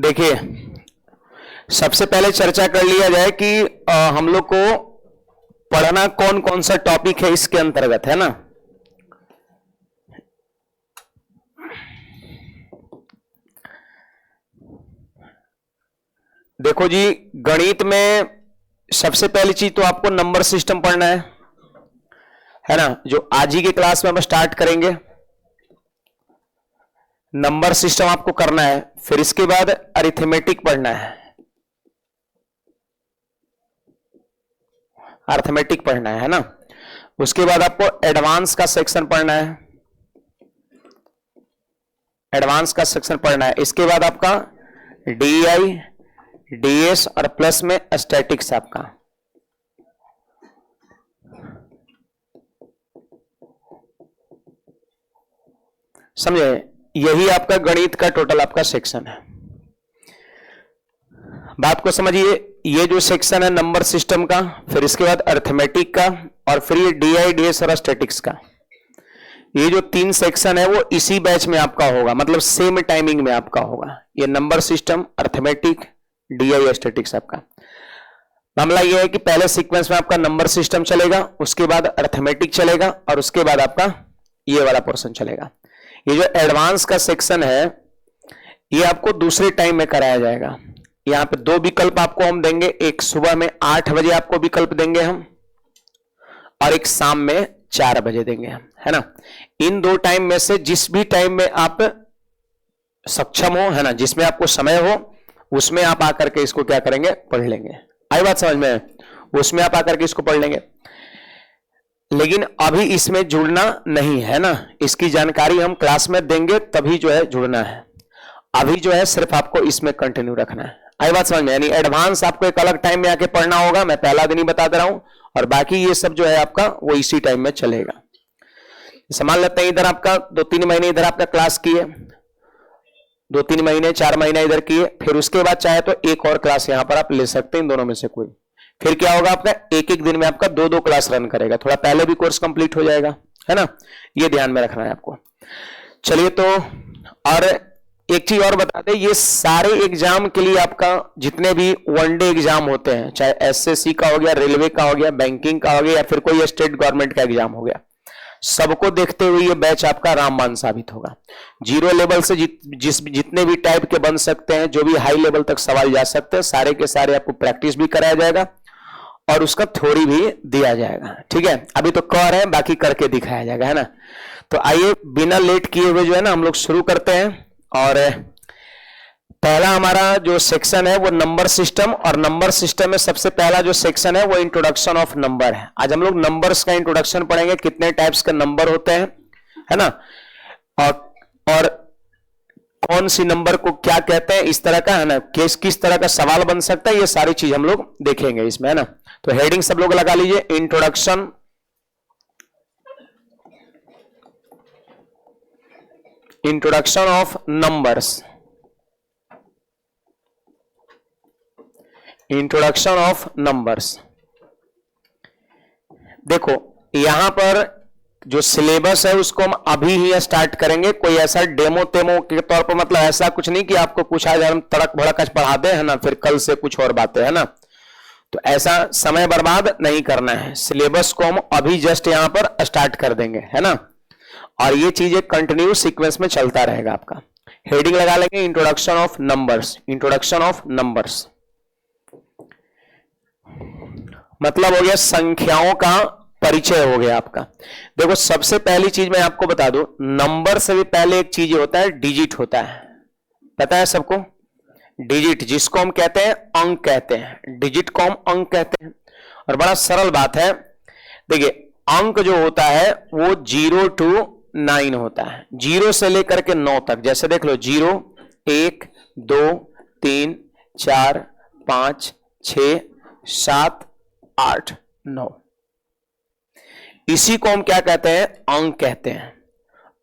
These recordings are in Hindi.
देखिए, सबसे पहले चर्चा कर लिया जाए कि हम लोग को पढ़ना कौन कौन सा टॉपिक है इसके अंतर्गत, है ना। देखो जी, गणित में सबसे पहली चीज तो आपको नंबर सिस्टम पढ़ना है ना, जो आज ही की क्लास में हम स्टार्ट करेंगे। नंबर सिस्टम आपको करना है, फिर इसके बाद अरिथमेटिक पढ़ना है, अरिथमेटिक पढ़ना है ना। उसके बाद आपको एडवांस का सेक्शन पढ़ना है, एडवांस का सेक्शन पढ़ना है। इसके बाद आपका डीआई, डीएस और प्लस में स्टैटिक्स आपका। समझे, यही आपका गणित का टोटल आपका सेक्शन है। बात को समझिए, ये जो सेक्शन है नंबर सिस्टम का, फिर इसके बाद अरिथमेटिक का, और फिर ये डीआई, डीएस और स्टैटिक्स का, ये जो 3 सेक्शन है वो इसी बैच में आपका होगा, मतलब सेम टाइमिंग में आपका होगा। ये number system, arithmetic, DI, statics आपका। मामला ये है कि पहले सीक्वेंस में आपका नंबर सिस्टम चलेगा, उसके बाद अरिथमेटिक चलेगा, और उसके बाद आपका ये वाला पोर्शन चलेगा। ये जो एडवांस का सेक्शन है ये आपको दूसरे टाइम में कराया जाएगा। यहां पे 2 विकल्प आपको हम देंगे, एक सुबह में 8 बजे आपको विकल्प देंगे हम, और एक शाम में 4 बजे देंगे हम, है ना। इन 2 टाइम में से जिस भी टाइम में आप सक्षम हो, है ना, जिसमें आपको समय हो, उसमें आप आकर के इसको क्या करेंगे, पढ़ लेंगे। आई बात समझ में, उसमें आप आकर के इसको पढ़ लेंगे। लेकिन अभी इसमें जुड़ना नहीं है ना, इसकी जानकारी हम क्लास में देंगे तभी जो है जुड़ना है। अभी जो है सिर्फ आपको इसमें कंटिन्यू रखना है। आई बात समझ में, यानी एडवांस आपको एक अलग टाइम में आके पढ़ना होगा, मैं पहला दिन ही बता दे रहा हूं, और बाकी ये सब जो है आपका वो इसी टाइम में चलेगा। मान लेते हैं इधर आपका 2-3 महीने इधर आपका क्लास किए, 2-3 महीने 4 महीने इधर किए, फिर उसके बाद चाहे तो एक और क्लास यहां पर आप ले सकते हैं, इन दोनों में से कोई। फिर क्या होगा, आपका एक दिन में आपका 2-2 क्लास रन करेगा, थोड़ा पहले भी कोर्स कंप्लीट हो जाएगा, है ना। ये ध्यान में रखना है आपको। चलिए, तो और एक चीज और बता दें, ये सारे एग्जाम के लिए आपका जितने भी वनडे एग्जाम होते हैं, चाहे एसएससी का हो गया, रेलवे का हो गया, बैंकिंग का हो गया, या फिर कोई स्टेट गवर्नमेंट का एग्जाम हो गया, सबको देखते हुए ये बैच आपका रामबाण साबित होगा। 0 लेवल से जितने भी टाइप के बन सकते हैं, जो भी हाई लेवल तक सवाल जा सकते हैं, सारे के सारे आपको प्रैक्टिस भी कराया जाएगा और उसका थ्योरी भी दिया जाएगा। ठीक है, अभी तो कर है, बाकी करके दिखाया जाएगा, है ना। तो आइए बिना लेट किए हुए जो है ना हम लोग शुरू करते हैं। और पहला हमारा जो सेक्शन है वो नंबर सिस्टम, और नंबर सिस्टम में सबसे पहला जो सेक्शन है वो इंट्रोडक्शन ऑफ नंबर है। आज हम लोग नंबर्स का इंट्रोडक्शन पढ़ेंगे, कितने टाइप्स के नंबर होते हैं, है ना, और कौन सी नंबर को क्या कहते हैं, इस तरह का, है ना, किस तरह का सवाल बन सकता है, ये सारी चीज हम लोग देखेंगे इसमें, है ना। तो हेडिंग सब लोग लगा लीजिए, introduction, introduction of numbers, introduction of numbers. देखो, यहां पर जो सिलेबस है उसको हम अभी ही स्टार्ट करेंगे, कोई ऐसा डेमो तेमो के तौर पर, मतलब ऐसा कुछ नहीं कि आपको कुछ आज हम तड़क भड़क आज पढ़ा दे, है ना, फिर कल से कुछ और बातें, है ना। तो ऐसा समय बर्बाद नहीं करना है, सिलेबस को हम अभी जस्ट यहां पर स्टार्ट कर देंगे, है ना, और ये चीजें कंटिन्यू सीक्वेंस में चलता रहेगा आपका। हेडिंग लगा लेंगे introduction of numbers, introduction of numbers मतलब हो गया संख्याओं का परिचय हो गया आपका। देखो, सबसे पहली चीज मैं आपको बता दूं, नंबर से भी पहले एक चीज होता है, डिजिट होता है, पता है सबको, डिजिट, जिसको हम कहते हैं अंक कहते हैं, डिजिट को हम अंक कहते हैं। और बड़ा सरल बात है, देखिए अंक जो होता है वो 0 to 9 होता है, 0 से लेकर के 9 तक। जैसे देख लो, 0, 1, 2, 3, 4, 5, 6, 7, 8, 9, इसी को हम क्या कहते हैं, अंक कहते हैं।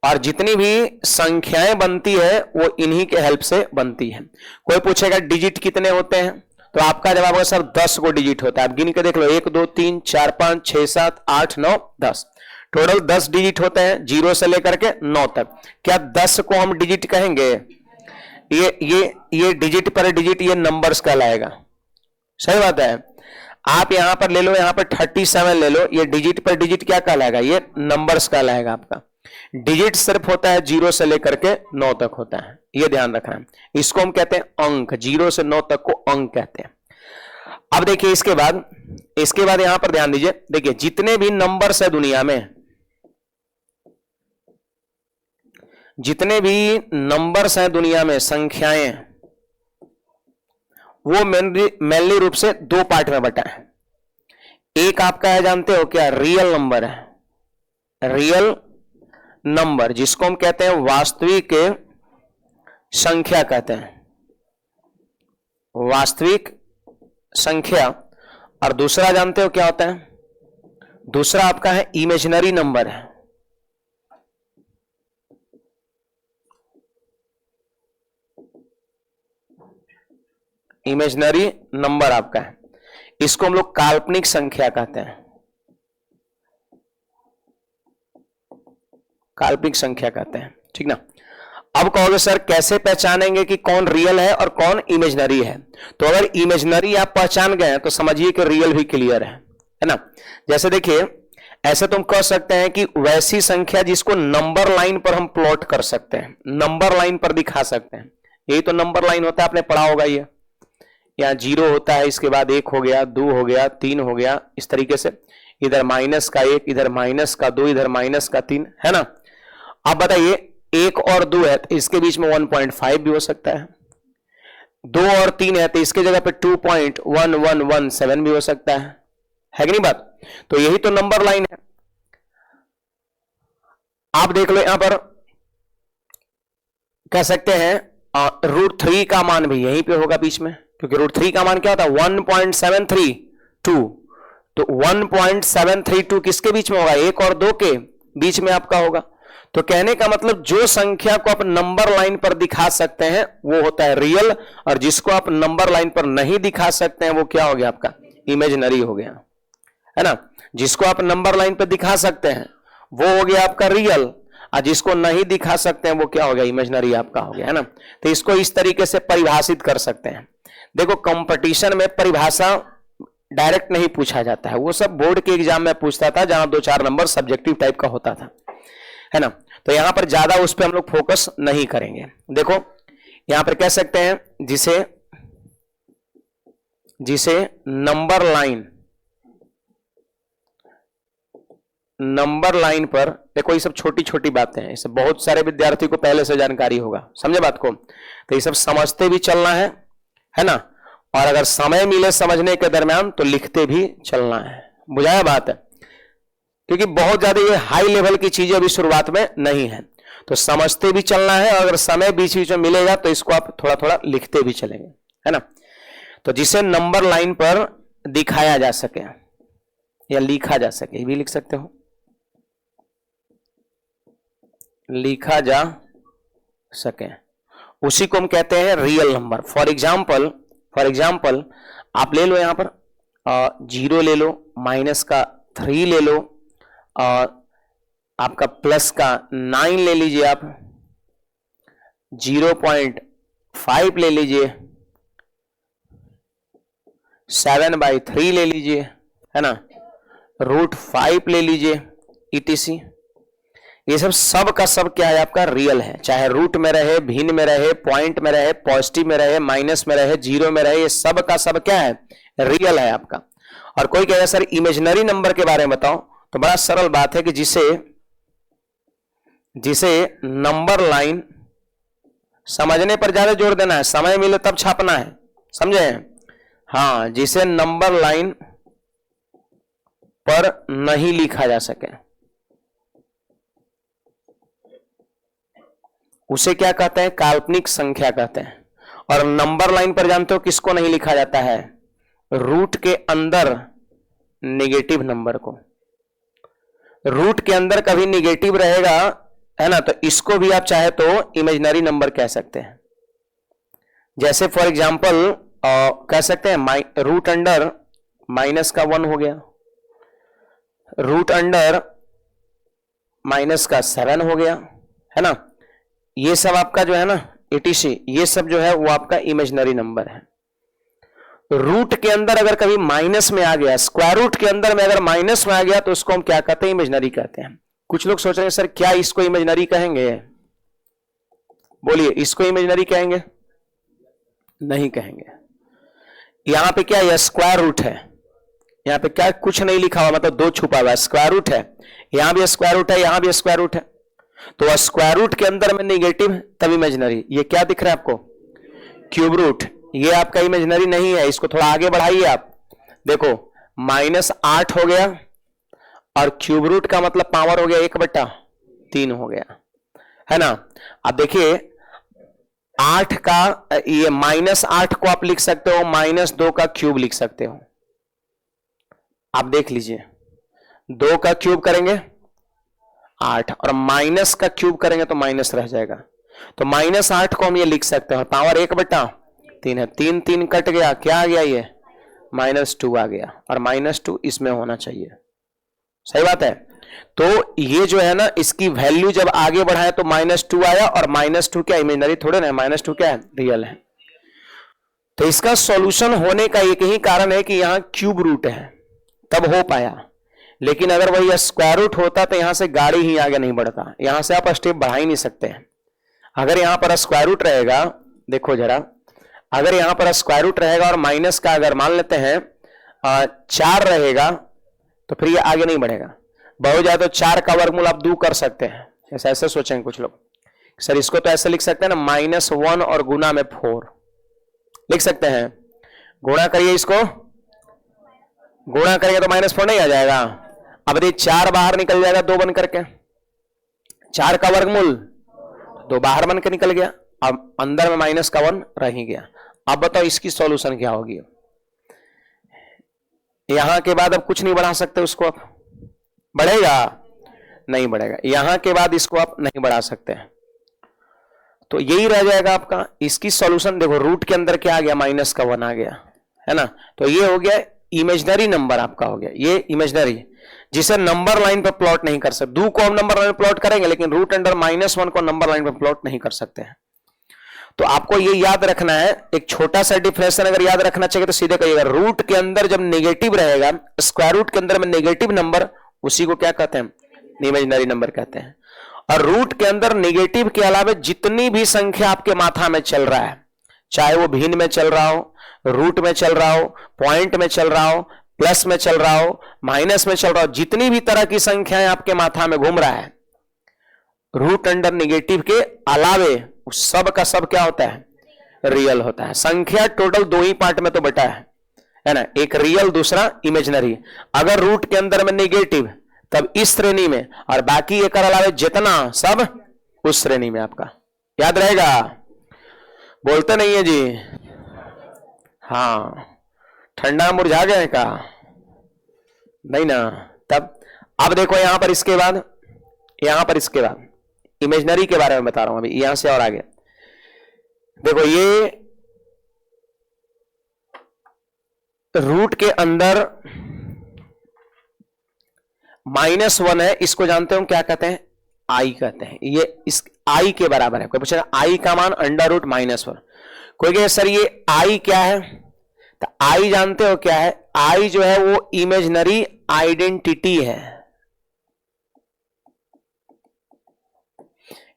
और जितनी भी संख्याएं बनती है वो इन्हीं के हेल्प से बनती है। कोई पूछेगा डिजिट कितने होते हैं, तो आपका जवाब होगा सर 10 को डिजिट होता है। आप गिन के देख लो, 1, 2, 3, 4, 5, 6, 7, 8, 9, 10, टोटल 10 डिजिट होते हैं, 0 से लेकर के 9 तक। क्या 10 को हम डिजिट कहेंगे? ये डिजिट पर डिजिट ये नंबर्स कहलाएगा। सही बात है। आप यहां पर ले लो, यहां पर 37 ले लो, ये डिजिट पर डिजिट क्या कहलाएगा, ये नंबर्स कहलाएगा आपका। डिजिट सिर्फ होता है 0 से लेकर के 9 तक होता है, ये ध्यान रखना है। इसको हम कहते हैं अंक, 0 से 9 तक को अंक कहते हैं। अब देखिए इसके बाद यहां पर ध्यान दीजिए, देखिए जितने भी नंबर्स है दुनिया में, जितने भी नंबर्स हैं दुनिया में, संख्याएं, वो मेनली रूप से 2 पार्ट में बटा है। एक आपका है, जानते हो क्या, रियल नंबर है, रियल नंबर जिसको हम कहते हैं वास्तविक संख्या कहते हैं, वास्तविक संख्या। और दूसरा जानते हो क्या होता है, दूसरा आपका है इमेजिनरी नंबर है। इमेजिनरी नंबर आपका है, इसको हम लोग काल्पनिक संख्या कहते हैं, काल्पनिक संख्या कहते हैं, ठीक ना। अब कहोगे सर कैसे पहचानेंगे कि कौन रियल है और कौन इमेजिनरी है। तो अगर इमेजिनरी आप पहचान गए तो समझिए कि रियल भी क्लियर है ना। जैसे देखिए, ऐसे तुम कह सकते हैं कि वैसी संख्या जिसको नंबर लाइन पर हम प्लॉट कर सकते हैं, नंबर लाइन पर दिखा सकते हैं। यही तो नंबर लाइन होता है, आपने पढ़ा होगा। ये यहाँ 0 होता है, इसके बाद 1 हो गया, 2 हो गया, 3 हो गया, इस तरीके से इधर -1, इधर -2, इधर -3, है ना। अब बताइए 1 और 2 है तो इसके बीच में 1.5 भी हो सकता है, 2 और 3 है तो इसके जगह पे 2.1117 भी हो सकता है कि नहीं बात। तो यही तो नंबर लाइन है। आप देख लो यहां पर कह सकते हैं √3 का मान भी यहीं पे होगा बीच में, क्योंकि √3 का मान क्या होता है 1.732। तो 1.732 किसके बीच में होगा, 1 और 2 के बीच में आपका होगा। तो कहने का मतलब जो संख्या को आप नंबर लाइन पर दिखा सकते हैं वो होता है रियल, और जिसको आप नंबर लाइन पर नहीं दिखा सकते हैं वो क्या हो गया आपका, इमेजिनरी हो गया, है ना। जिसको आप नंबर लाइन पर दिखा सकते हैं वो हो गया आपका रियल, और जिसको नहीं दिखा सकते हैं वो क्या हो गया, इमेजिनरी आपका हो गया, है ना। तो इसको इस तरीके से परिभाषित कर सकते हैं। देखो कंपटीशन में परिभाषा डायरेक्ट नहीं पूछा जाता है, वो सब बोर्ड के एग्जाम में पूछता था, जहां 2-4 नंबर सब्जेक्टिव टाइप का होता था, है ना। तो यहां पर ज्यादा उस पर हम लोग फोकस नहीं करेंगे। देखो यहां पर कह सकते हैं जिसे नंबर लाइन पर, देखो ये सब छोटी छोटी बातें हैं, इससे बहुत सारे विद्यार्थी को पहले से जानकारी होगा, समझे बात को। तो ये सब समझते भी चलना है ना, और अगर समय मिले समझने के दरमियान तो लिखते भी चलना है, बुझाया बात है। क्योंकि बहुत ज्यादा ये हाई लेवल की चीजें अभी शुरुआत में नहीं है, तो समझते भी चलना है, और अगर समय बीच बीच में मिलेगा तो इसको आप थोड़ा थोड़ा लिखते भी चलेंगे, है ना। तो जिसे नंबर लाइन पर दिखाया जा सके या लिखा जा सके, ये भी लिख सकते हो, लिखा जा सके, उसी को हम कहते हैं रियल नंबर। फॉर एग्जाम्पल आप ले लो यहां पर 0 ले लो, -3 ले लो, और आपका प्लस का 9 ले लीजिए, आप 0.5 ले लीजिए, 7/3 ले लीजिए, है ना, √5 ले लीजिए, etc। ये सब का सब क्या है आपका, रियल है। चाहे रूट में रहे, भिन्न में रहे, पॉइंट में रहे, पॉजिटिव में रहे, माइनस में रहे, 0 में रहे, ये सब का सब क्या है, रियल है आपका। और कोई कहेगा सर इमेजिनरी नंबर के बारे में बताओ, तो बड़ा सरल बात है कि जिसे नंबर लाइन समझने पर ज्यादा जोर देना है, समय मिले तब छापना है, समझे। हाँ, जिसे नंबर लाइन पर नहीं लिखा जा सके उसे क्या कहते हैं, काल्पनिक संख्या कहते हैं। और नंबर लाइन पर जानते हो किसको नहीं लिखा जाता है, रूट के अंदर नेगेटिव नंबर को। रूट के अंदर कभी नेगेटिव रहेगा, है ना, तो इसको भी आप चाहे तो इमेजिनरी नंबर कह सकते हैं। जैसे फॉर एग्जांपल कह सकते हैं रूट अंडर -1 हो गया, रूट अंडर -7 हो गया, है ना। ये सब आपका जो है ना etc, ये सब जो है वो आपका इमेजिनरी नंबर है। रूट के अंदर अगर कभी माइनस में आ गया, स्क्वायर रूट के अंदर में अगर माइनस में आ गया तो उसको हम क्या कहते हैं? इमेजिनरी कहते हैं। कुछ लोग सोच रहे हैं सर क्या इसको इमेजिनरी कहेंगे? बोलिए, इसको इमेजिनरी कहेंगे? नहीं कहेंगे। यहां पे क्या है? स्क्वायर रूट है, यहां पे क्या कुछ नहीं लिखा हुआ, मतलब 2 छुपा हुआ है। स्क्वायर रूट है, यहां भी स्क्वायर रूट है, यहां भी स्क्वायर रूट है, तो स्क्वायर रूट के अंदर में नेगेटिव तब इमेजिनरी। ये क्या दिख रहा है आपको? क्यूब रूट, ये आपका इमेजिनरी नहीं है। इसको थोड़ा आगे बढ़ाइए आप, देखो -8 हो गया और क्यूब रूट का मतलब पावर हो गया 1/3 हो गया, है ना। अब देखिए 8 का ये -8 को आप लिख सकते हो -2 का क्यूब लिख सकते हो। आप देख लीजिए, 2 का क्यूब करेंगे 8 और माइनस का क्यूब करेंगे तो माइनस रह जाएगा, तो -8 को हम ये लिख सकते हैं, पावर 1/3 है। 3 3 कट गया, क्या आ गया? ये -2 आ गया, और -2 इसमें होना चाहिए। सही बात है। तो ये जो है ना, इसकी वैल्यू जब आगे बढ़ाए तो -2 आया, और -2 क्या इमेजिनरी थोड़े ना, -2 क्या है? रियल है। तो इसका सॉल्यूशन होने का एक ही कारण है कि यहां क्यूब रूट है, तब हो पाया। लेकिन अगर वही स्क्वायर रूट होता तो यहां से गाड़ी ही आगे नहीं बढ़ता, यहां से आप स्टेप बढ़ा ही नहीं सकते हैं। अगर यहां पर स्क्वायर रूट रहेगा, देखो जरा, अगर यहां पर स्क्वायर रूट रहेगा और माइनस का अगर मान लेते हैं 4 रहेगा, तो फिर ये आगे नहीं बढ़ेगा। बहुत ज्यादा तो 4 का वर्गमूल आप 2 कर सकते हैं, ऐसा ऐसे सोचेंगे कुछ लोग। सर इसको तो ऐसे लिख सकते हैं ना, -1 और गुना में 4 लिख सकते हैं। गुणा करिए, इसको गुणा करेंगे तो -4 नहीं आ जाएगा। अब देखिए 4 बाहर निकल जाएगा 2 बन करके, 4 का वर्गमूल 2 बाहर बन के निकल गया, अब अंदर में -1 रह ही गया। अब बताओ इसकी सॉल्यूशन क्या होगी? यहां के बाद अब कुछ नहीं बढ़ा सकते उसको, अब बढ़ेगा? नहीं बढ़ेगा। यहां के बाद इसको आप नहीं बढ़ा सकते, तो यही रह जाएगा आपका। इसकी सॉल्यूशन देखो, रूट के अंदर क्या आ गया? -1 आ गया, है ना। तो ये हो गया इमेजिनरी नंबर आपका, हो गया ये इमेजिनरी, जिसे नंबर लाइन पर प्लॉट नहीं कर सकते। 2 को हम नंबर लाइन पर प्लॉट करेंगे, लेकिन रूट अंडर -1 को नंबर लाइन पर प्लॉट नहीं कर सकते हैं। तो आपको ये याद रखना है, एक छोटा सा डिफरेंस अगर याद रखना चाहिए तो सीधे कहिएगा, रूट के अंदर जब नेगेटिव रहेगा, स्क्वायर रूट के अंदर में नेगेटिव नंबर, उसी को क्या कहते हैं? इमेजिनरी नंबर कहते हैं। और रूट के अंदर नेगेटिव के अलावा जितनी भी संख्या आपके माथा में चल रहा है, चाहे वो भिन्न में चल रहा हो, रूट में चल रहा हो, पॉइंट में चल रहा हो, प्लस में चल रहा हो, माइनस में चल रहा हो, जितनी भी तरह की संख्याएं आपके माथा में घूम रहा है, रूट अंडर नेगेटिव के अलावे सब का सब क्या होता है? रियल होता है। संख्या टोटल 2 ही पार्ट में तो बटा है ना, एक रियल दूसरा इमेजिनरी। अगर रूट के अंदर में नेगेटिव तब इस श्रेणी में, और बाकी एक अलावे जितना सब उस श्रेणी में आपका। याद रहेगा? बोलते नहीं है जी? हाँ, ठंडा मुरझा गए का? नहीं ना। तब अब देखो यहां पर इसके बाद, यहां पर इसके बाद इमेजिनरी के बारे में बता रहा हूं अभी, यहां से और आगे देखो। ये रूट के अंदर -1 है, इसको जानते हो क्या कहते हैं? आई कहते हैं। ये इस आई के बराबर है। कोई पूछेगा आई का मान √-1। कोई कहे सर ये आई क्या है? तो आई जानते हो क्या है? आई जो है वो इमेजिनरी आइडेंटिटी है।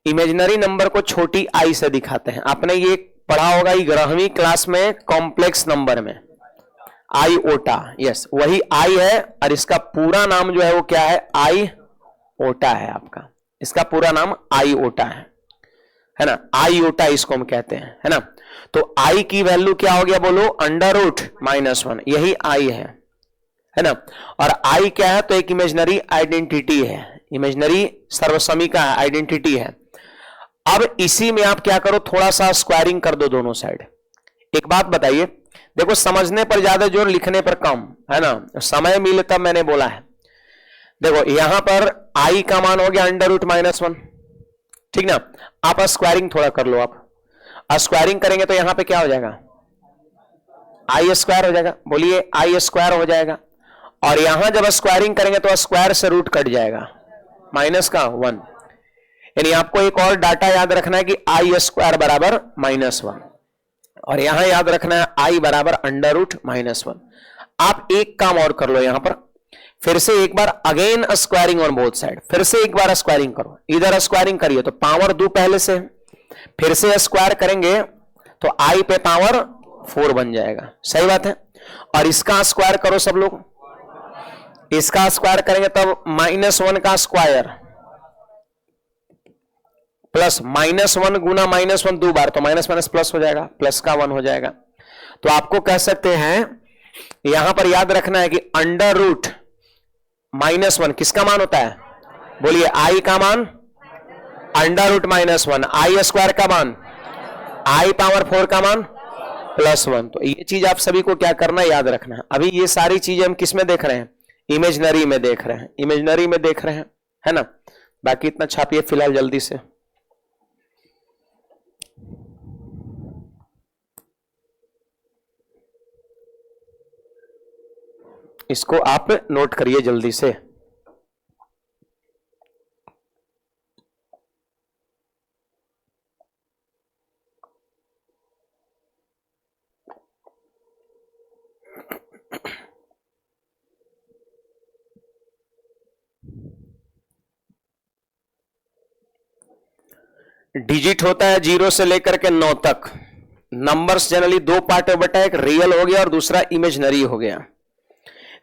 इमेजिनरी नंबर को छोटी आई से दिखाते हैं। आपने ये पढ़ा होगा 11वीं क्लास में कॉम्प्लेक्स नंबर में, आईओटा। यस, वही आई है, और इसका पूरा नाम जो है वो क्या है? आईओटा है आपका। इसका पूरा नाम आईओटा है ना। आईओटा इसको हम कहते हैं, है ना। तो आई की वैल्यू क्या हो गया? बोलो, √-1, यही आई है ना। और आई क्या है? तो एक इमेजिनरी आइडेंटिटी है, इमेजिनरी सर्वसमिका है, आइडेंटिटी है। अब इसी में आप क्या करो, थोड़ा सा स्क्वायरिंग कर दो दोनों साइड। एक बात बताइए, देखो समझने पर ज्यादा जोर, लिखने पर कम, है ना। समय मिले तब मैंने बोला है। देखो यहां पर आई का मान हो गया √-1, ठीक ना। आप स्क्वायरिंग थोड़ा कर लो। आप स्क्वायरिंग करेंगे तो यहां पे क्या हो जाएगा? आई स्क्वायर हो जाएगा। बोलिए, आई स्क्वायर हो जाएगा। और यहां जब स्क्वायरिंग करेंगे तो स्क्वायर से रूट कट जाएगा, -1। यानी आपको एक और डाटा याद रखना है कि आई स्क्वायर बराबर -1 और यहां याद रखना है आई बराबर √-1। आप एक काम और कर लो, यहां पर फिर से एक बार again squaring on both side, फिर से एक बार स्क्वायरिंग करो, इधर स्क्वायरिंग करिए तो पावर 2 पहले से, फिर से स्क्वायर करेंगे तो आई पे पावर 4 बन जाएगा, सही बात है। और इसका स्क्वायर करो सब लोग, इसका स्क्वायर करेंगे तब -1 का स्क्वायर प्लस -1 गुना -1 2 बार, तो माइनस माइनस प्लस हो जाएगा, प्लस का 1 हो जाएगा। तो आपको कह सकते हैं यहां पर याद रखना है कि √-1 किसका मान होता है, बोलिए आई का मान √-1, आई स्क्वायर का मान आई पावर 4 का मान +1। तो ये चीज आप सभी को क्या करना है, याद रखना है। अभी ये सारी चीजें हम किस में देख रहे हैं, इमेजनरी में देख रहे हैं, इमेजनरी में देख रहे हैं, है ना। बाकी इतना छापिए फिलहाल जल्दी से। इसको आप नोट करिए जल्दी से। डिजिट होता है 0 से लेकर के 9 तक। नंबर्स जनरली दो पार्ट में बटा, एक रियल हो गया और दूसरा इमेजनरी हो गया।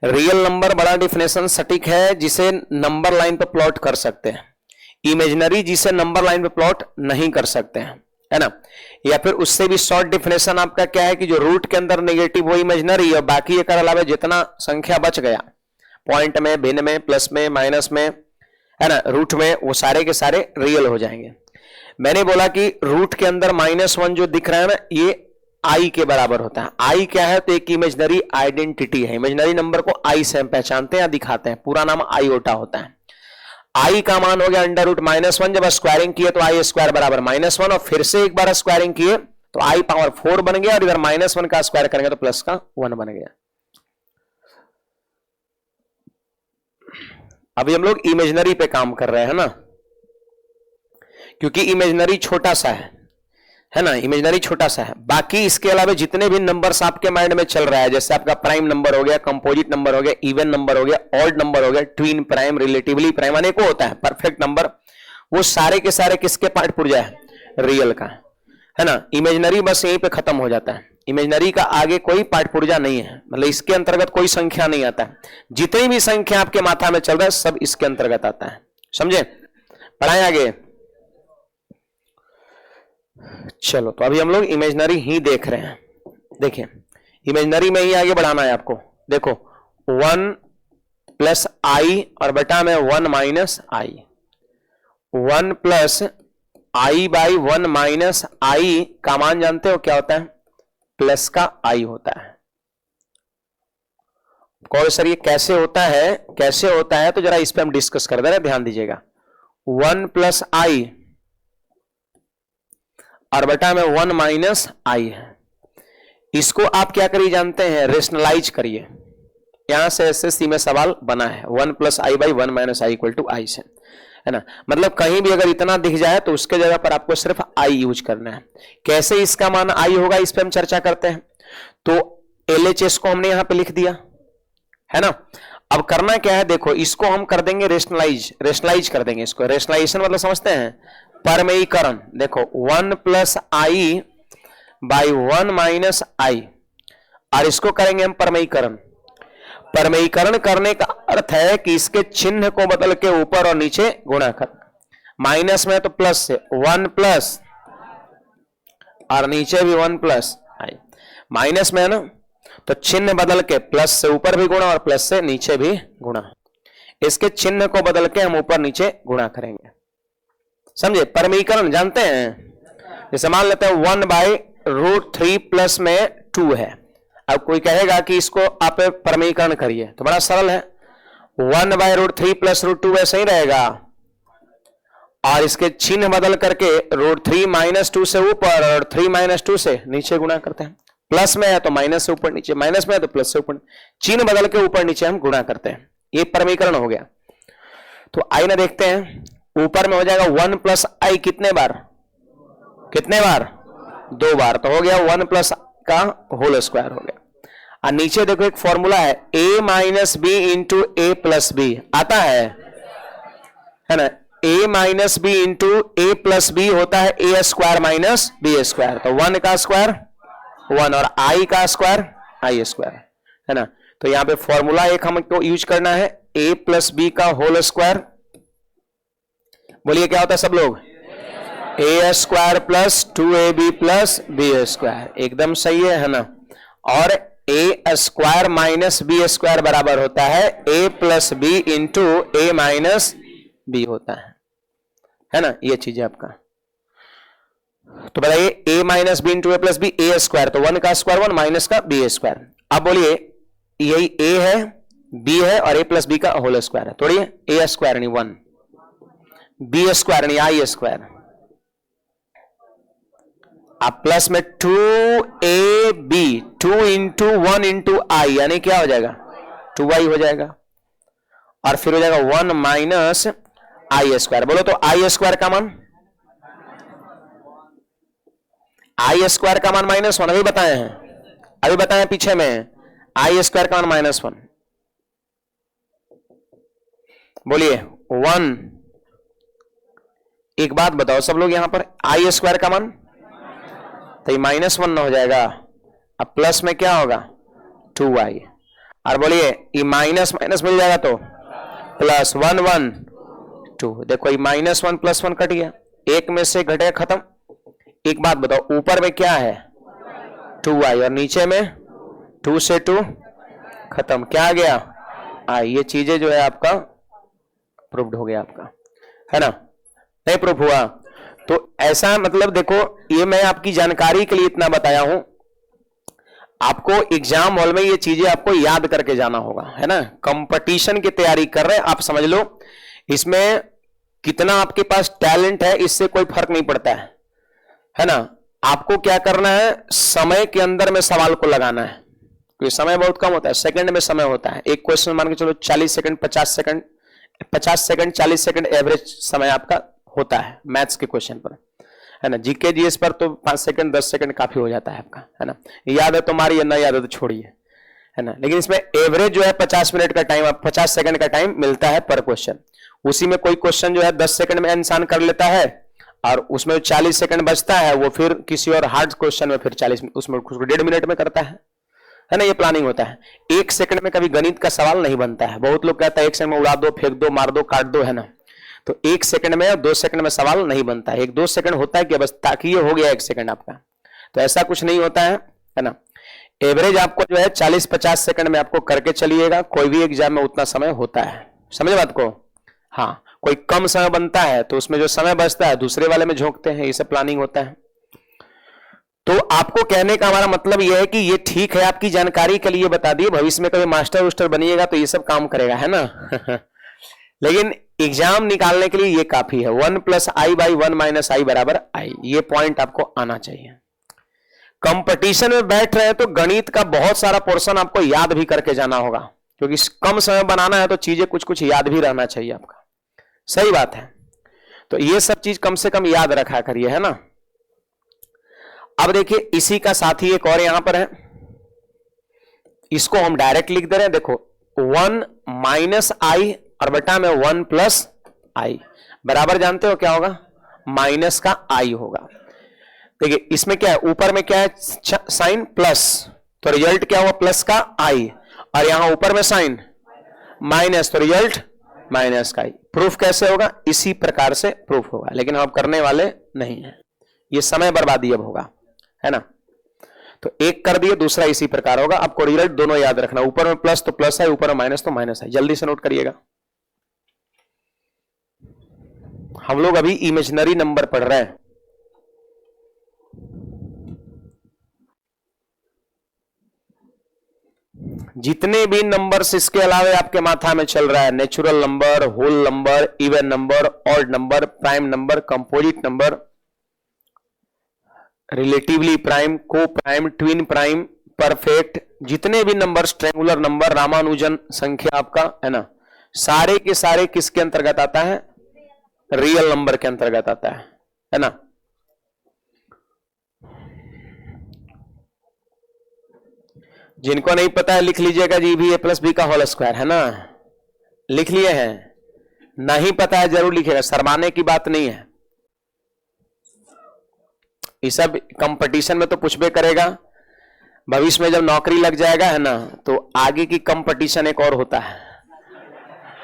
रियल नंबर बड़ा डेफिनेशन सटीक है जिसे नंबर लाइन पे प्लॉट कर सकते हैं, इमेजनरी जिसे नंबर लाइन पे प्लॉट नहीं कर सकते हैं, है ना। या फिर उससे भी शॉर्ट डेफिनेशन आपका क्या है कि जो रूट के अंदर नेगेटिव वो इमेजनरी और बाकी एक अलावा जितना संख्या बच गया पॉइंट में, भिन्न में, प्लस में, माइनस में, है ना, रूट में, वो सारे के सारे रियल हो जाएंगे। मैंने बोला कि रूट के अंदर -1 जो दिख रहा है ना, ये आई के बराबर होता है। आई क्या है, तो एक इमेजनरी आइडेंटिटी है। इमेजनरी नंबर को आई से हम पहचानते हैं या दिखाते हैं, पूरा नाम आईओटा होता है। आई का मान हो गया √-1, जब स्क्वायरिंग किए तो आई स्क्वायर बराबर -1 और फिर से एक बार स्क्वायरिंग किए तो आई पावर 4 बन गया और इधर -1 का स्क्वायर करेंगे तो प्लस का 1 बन गया। अभी हम लोग इमेजनरी पे काम कर रहे हैं ना, क्योंकि इमेजनरी छोटा सा है ना, इमेजनरी छोटा सा है। बाकी इसके अलावा जितने भी नंबर्स आपके माइंड में चल रहा है, जैसे आपका प्राइम नंबर हो गया, कंपोजिट नंबर हो गया, इवन नंबर हो गया, ऑड नंबर हो गया, ट्विन प्राइम, रिलेटिवली प्राइम, अनेकों होता है, परफेक्ट नंबर, वो सारे के सारे किसके पार्ट पुर्जा है, रियल का, है ना। इमेजनरी बस यहीं पे खत्म हो जाता है, इमेजनरी का आगे कोई पार्ट पुर्जा नहीं है, मतलब इसके अंतर्गत कोई संख्या नहीं आता है। जितनी भी संख्या आपके माथा में चल रहा है सब इसके अंतर्गत आता है, समझे। पढ़ाएं आगे। चलो, तो अभी हम लोग इमेजनरी ही देख रहे हैं। देखिए, इमेजनरी में ही आगे बढ़ाना है आपको। देखो 1 + i और बटा में 1 - i, 1 + i/1 - i का मान जानते हो क्या होता है, प्लस का i होता है। कौन सर ये कैसे होता है, कैसे होता है, तो जरा इस पे हम डिस्कस कर दे रहे, ध्यान दीजिएगा। 1 + i और बटा में 1 - i है। इसको आप क्या करिए जानते हैं, रेशनलाइज करिए। यहां से एसएससी में सवाल बना है 1 + i/1 - i = i से, है ना। मतलब कहीं भी अगर इतना दिख जाए तो उसके जगह पर आपको सिर्फ i यूज करना है। कैसे इसका मान i होगा इस पे हम चर्चा करते हैं। तो LHS को हमने यहां पे लिख दिया, है ना। अब करना क्या है, देखो इसको हम कर देंगे रेशनलाइज कर देंगे इसको। रेशनलाइजेशन मतलब समझते हैं, परमेयीकरण। देखो 1 + i/1 - i और इसको करेंगे हम परमेयीकरण। परमेयीकरण करने का अर्थ है कि इसके चिन्ह को बदल के ऊपर और नीचे गुणा कर। माइनस में तो प्लस से 1 प्लस और नीचे भी 1 + i। माइनस में है ना, तो चिन्ह बदल के प्लस से ऊपर भी गुणा और प्लस से नीचे भी गुणा। इसके चिन्ह को बदल के हम ऊपर नीचे गुणा करेंगे, समझे। परमीकरण जानते हैं, जैसे मान लेते हैं 1/√3 प्लस में 2 है। अब कोई कहेगा कि इसको आप परमीकरण करिए, तो बड़ा सरल है, 1/√3 + √2 वैसे ही रहेगा और इसके चिन्ह बदल करके √3 - 2 से ऊपर और 3 - 2 से नीचे गुणा करते हैं। प्लस में है तो माइनस से ऊपर नीचे, माइनस में है तो प्लस से ऊपर, चिन्ह बदल के ऊपर नीचे हम गुणा करते हैं। ये परमीकरण हो गया। तो आइए ना देखते हैं ऊपर में हो जाएगा 1 प्लस आई कितने बार, 2 बार, तो हो गया 1 प्लस का होल स्क्वायर हो गया। और नीचे देखो एक फॉर्मूला है a minus b into a plus b, आता है ना, a minus b into a plus b होता है a square minus B square, तो 1 का स्क्वायर 1 और i का स्क्वायर आई स्क्वायर, है ना। तो यहां पे फॉर्मूला एक हमको यूज करना है a प्लस बी का होल स्क्वायर, बोलिए क्या होता है सब लोग, A square plus 2ab plus B square, एकदम सही है ना। और A square minus B square बराबर होता है A plus B into A minus B होता है ना, ये चीज है आपका। तो बताइए a minus b into a plus b, a square तो 1 का स्क्वायर 1 माइनस का बी स्क्वायर। अब बोलिए यही a है, b है और a प्लस बी का होल स्क्वायर है, थोड़ी a स्क्वायर नहीं 1, b स्क्वायर नहीं आई स्क्वायर, आप प्लस में 2ab 2 इंटू 1 इंटू आई यानी क्या हो जाएगा 2i हो जाएगा, और फिर हो जाएगा 1 माइनस आई स्क्वायर। बोलो तो आई स्क्वायर का मान, आई स्क्वायर का मान -1 अभी बताए हैं, अभी बताए पीछे में, आई स्क्वायर का मान -1, बोलिए 1। एक बात बताओ सब लोग यहां पर, आई स्क्वायर का मान तो ये -1 ना हो जाएगा, अब प्लस में क्या होगा 2i, और बोलिए ये माइनस माइनस मिल जाएगा तो प्लस 1 1 2, देखो ये -1 प्लस 1 कट गया, एक में से घटेगा खत्म। एक बात बताओ ऊपर में क्या है 2i और नीचे में 2 से 2 खत्म, क्या आ गया i, ये चीजें जो है आपका प्रूव्ड हो गया आपका, है ना, नहीं प्रूफ हुआ। तो ऐसा मतलब देखो ये मैं आपकी जानकारी के लिए इतना बताया हूं, आपको एग्जाम हॉल में ये चीजें आपको याद करके जाना होगा, है ना। कंपटीशन की तैयारी कर रहे हैं आप, समझ लो इसमें कितना आपके पास टैलेंट है इससे कोई फर्क नहीं पड़ता है ना। आपको क्या करना है, समय के अंदर में सवाल को लगाना है, क्योंकि समय बहुत कम होता है, सेकंड में समय होता है। एक क्वेश्चन मान के चलो 40 सेकंड 50 सेकंड 40 सेकंड एवरेज समय आपका होता है मैथ्स के क्वेश्चन पर, है ना। जीके जीएस पर तो 5 सेकंड 10 सेकंड काफी हो जाता है आपका, है ना। याद है तो मारिए, ना याद है तो छोड़िए, है ना। लेकिन इसमें एवरेज जो है 50 मिनट का टाइम, 50 सेकंड का टाइम मिलता है पर क्वेश्चन। उसी में कोई क्वेश्चन जो है 10 सेकंड में इंसान कर लेता है, और उसमें 40 सेकंड बचता है वो फिर किसी और हार्ड क्वेश्चन में फिर 40 उसमें 1.5 मिनट में करता है ना। ये प्लानिंग होता है। 1 सेकंड में कभी गणित का सवाल नहीं बनता है। बहुत लोग कहता है 1 सेकंड में उड़ा दो, फेंक दो, मार दो, काट दो, है ना। तो 1 सेकंड में और 2 सेकंड में सवाल नहीं बनता है। 1-2 सेकंड होता है कि बस ताकि ये हो गया 1 सेकंड आपका, तो ऐसा कुछ नहीं होता है ना। एवरेज आपको जो है 40-50 सेकंड में आपको करके चलिएगा। कोई भी एग्जाम में उतना समय होता है, समझे बात को। हाँ, कोई कम समय बनता है तो उसमें जो समय बचता है दूसरे वाले में झोंकते हैं, ये सब प्लानिंग होता है। तो आपको कहने का हमारा मतलब यह है कि ये ठीक है, आपकी जानकारी के लिए बता दिए, भविष्य में कभी मास्टर उस्टर बनिएगा तो ये सब काम करेगा, है ना। लेकिन एग्जाम निकालने के लिए ये काफी है। 1 + i/1 - i बराबर i, ये पॉइंट आपको आना चाहिए। कंपटीशन में बैठ रहे हैं तो गणित का बहुत सारा पोर्शन आपको याद भी करके जाना होगा, क्योंकि कम समय बनाना है तो चीजें कुछ कुछ याद भी रहना चाहिए आपका। सही बात है। तो ये सब चीज कम से कम याद रखा करिए, है ना। अब देखिए इसी का साथी एक और यहां पर है, इसको हम डायरेक्ट लिख दे रहे हैं। देखो 1 - i और बटा में 1 + i बराबर, जानते हो क्या होगा, माइनस का i होगा। देखिए इसमें क्या है, ऊपर में क्या है साइन प्लस, तो रिजल्ट क्या हुआ प्लस का i, और यहां ऊपर में साइन माइनस, तो रिजल्ट माइनस का i। प्रूफ कैसे होगा, इसी प्रकार से प्रूफ होगा, लेकिन हम करने वाले नहीं है। ये समय बर्बादी अब होगा, है ना। तो एक कर दिए, दूसरा इसी प्रकार होगा। आपको रिजल्ट दोनों याद रखना, ऊपर में प्लस तो प्लस है, ऊपर में माइनस तो माइनस है। जल्दी से नोट करिएगा। हम लोग अभी इमेजिनरी नंबर पढ़ रहे हैं। जितने भी नंबर्स इसके अलावा आपके माथा में चल रहा है, natural number, whole number, even number, odd number, prime number, composite number, relatively prime, coprime, twin prime, perfect, जितने भी नंबर्स, ट्रायंगुलर नंबर, रामानुजन संख्या आपका, है ना, सारे के सारे किसके अंतर्गत आता है, रियल नंबर के अंतर्गत आता है ना। जिनको नहीं पता है लिख लीजिएगा जी, भी ए प्लस बी का होल स्क्वायर है ना, लिख लिए हैं। नहीं पता है जरूर लिखेगा, शर्माने की बात नहीं है। ये सब कंपटीशन में तो पूछबे करेगा, भविष्य में जब नौकरी लग जाएगा है ना, तो आगे की कंपटीशन एक और होता है।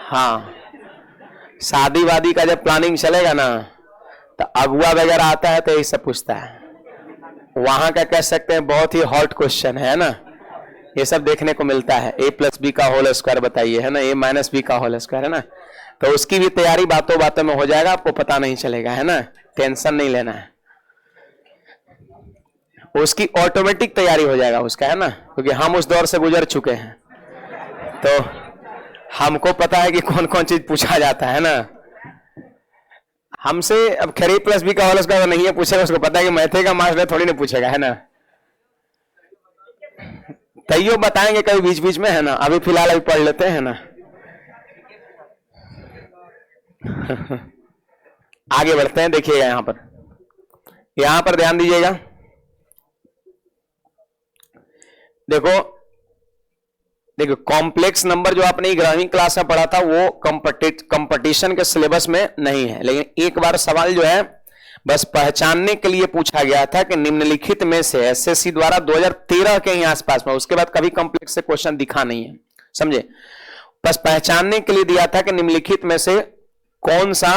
हाँ, शादी वादी का जब प्लानिंग चलेगा ना, तो अगुआ वगैरह आता है तो यही सब पूछता है। वहां का कह सकते हैं बहुत ही हॉट क्वेश्चन है ना, ये सब देखने को मिलता है। ए प्लस बी का होल स्क्वायर बताइए है ना, ए माइनस बी का होल स्क्वायर है ना, तो उसकी भी तैयारी बातों बातों में हो जाएगा, आपको पता नहीं चलेगा है ना, टेंशन नहीं लेना है, उसकी ऑटोमेटिक तैयारी हो जाएगा उसका है ना, क्योंकि हम उस दौर से गुजर चुके हैं, तो हमको पता है कि कौन कौन चीज पूछा जाता है ना। हमसे अब खैर ए प्लस बी का होल स्क्वायर नहीं है पूछेगा, उसको पता है कि मैथे का मास्टर थोड़ी नहीं पूछेगा है ना, तैयो बताएंगे कभी बीच बीच में है ना, अभी फिलहाल अभी पढ़ लेते हैं ना। आगे बढ़ते हैं, देखिएगा यहां पर ध्यान दीजिएगा। देखो कॉम्प्लेक्स नंबर जो आपने 11वीं क्लास में पढ़ा था वो कंपटीशन के सिलेबस में नहीं है, लेकिन एक बार सवाल जो है बस पहचानने के लिए पूछा गया था कि निम्नलिखित में से, एसएससी द्वारा 2013 के ही आसपास में, उसके बाद कभी कॉम्प्लेक्स से क्वेश्चन दिखा नहीं है, समझे, बस पहचानने के लिए दिया था कि निम्नलिखित में से कौन सा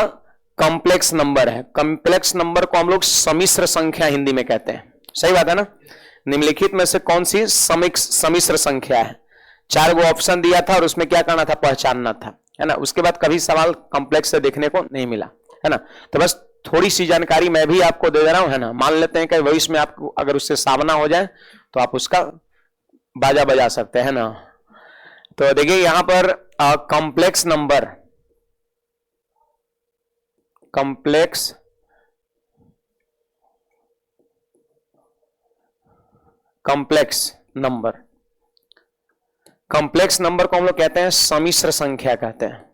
कॉम्प्लेक्स नंबर है। कॉम्प्लेक्स नंबर को हम लोग सम्मिश्र संख्या हिंदी में कहते हैं, सही बात है ना। निम्नलिखित में से कौन सी सम्मिश्र संख्या है, 4 गो ऑप्शन दिया था और उसमें क्या करना था, पहचानना था, है ना। उसके बाद कभी सवाल कॉम्प्लेक्स से देखने को नहीं मिला, है ना। तो बस थोड़ी सी जानकारी मैं भी आपको दे रहा हूं, है ना। मान लेते हैं कि भविष्य में आपको अगर उससे सामना हो जाए तो आप उसका बाजा बजा सकते हैं ना। तो देखिए यहां पर कॉम्प्लेक्स नंबर, कॉम्प्लेक्स नंबर को हम लोग कहते हैं सम्मिश्र संख्या कहते हैं,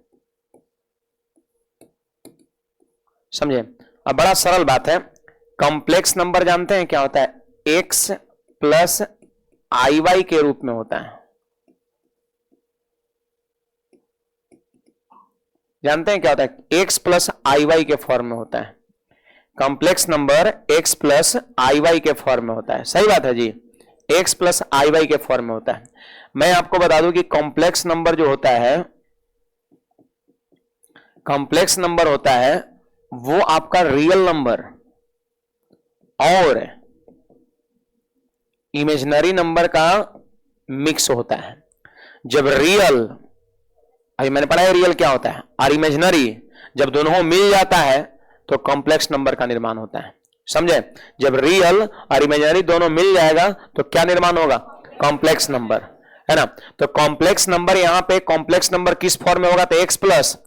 समझे। अब बड़ा सरल बात है, कॉम्प्लेक्स नंबर जानते हैं क्या होता है, x प्लस आई वाई के रूप में होता है, जानते हैं क्या होता है, x प्लस आई वाई के फॉर्म में होता है। कॉम्प्लेक्स नंबर x प्लस आई वाई के फॉर्म में होता है, सही बात है जी, x प्लस आई वाई के फॉर्म में होता है। मैं आपको बता दूं कि कॉम्प्लेक्स नंबर जो होता है, कॉम्प्लेक्स नंबर होता है वो आपका रियल नंबर और इमेजिनरी नंबर का मिक्स होता है। जब रियल, अभी मैंने पढ़ा है रियल क्या होता है, और इमेजिनरी जब दोनों मिल जाता है तो कॉम्प्लेक्स नंबर का निर्माण होता है, समझे। जब रियल और इमेजिनरी दोनों मिल जाएगा तो क्या निर्माण होगा, कॉम्प्लेक्स नंबर, है ना। तो कॉम्प्लेक्स नंबर यहां पे कॉम्प्लेक्स नंबर किस फॉर्म में होगा, तो x प्लस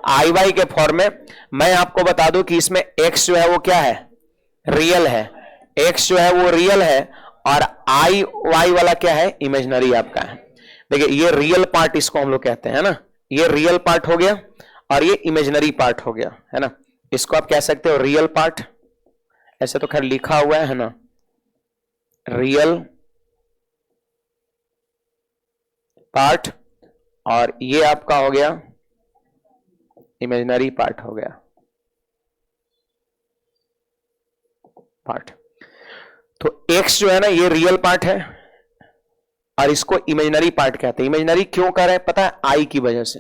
आई वाई के फॉर्म में। मैं आपको बता दूं कि इसमें x जो है वो क्या है, रियल है, x जो है वो रियल है और आई वाई वाला क्या है, इमेजिनरी आपका है। देखिए ये रियल पार्ट इसको हम लोग कहते हैं ना, ये रियल पार्ट हो गया और ये इमेजिनरी पार्ट हो गया, है ना। इसको आप कह सकते हो रियल पार्ट, ऐसे तो खैर लिखा हुआ है ना, रियल पार्ट, और ये आपका हो गया इमेजिनरी पार्ट हो गया पार्ट। तो x जो है ना ये रियल पार्ट है और इसको इमेजिनरी पार्ट कहते हैं। इमेजिनरी क्यों कह रहे हैं पता है, आई की वजह से,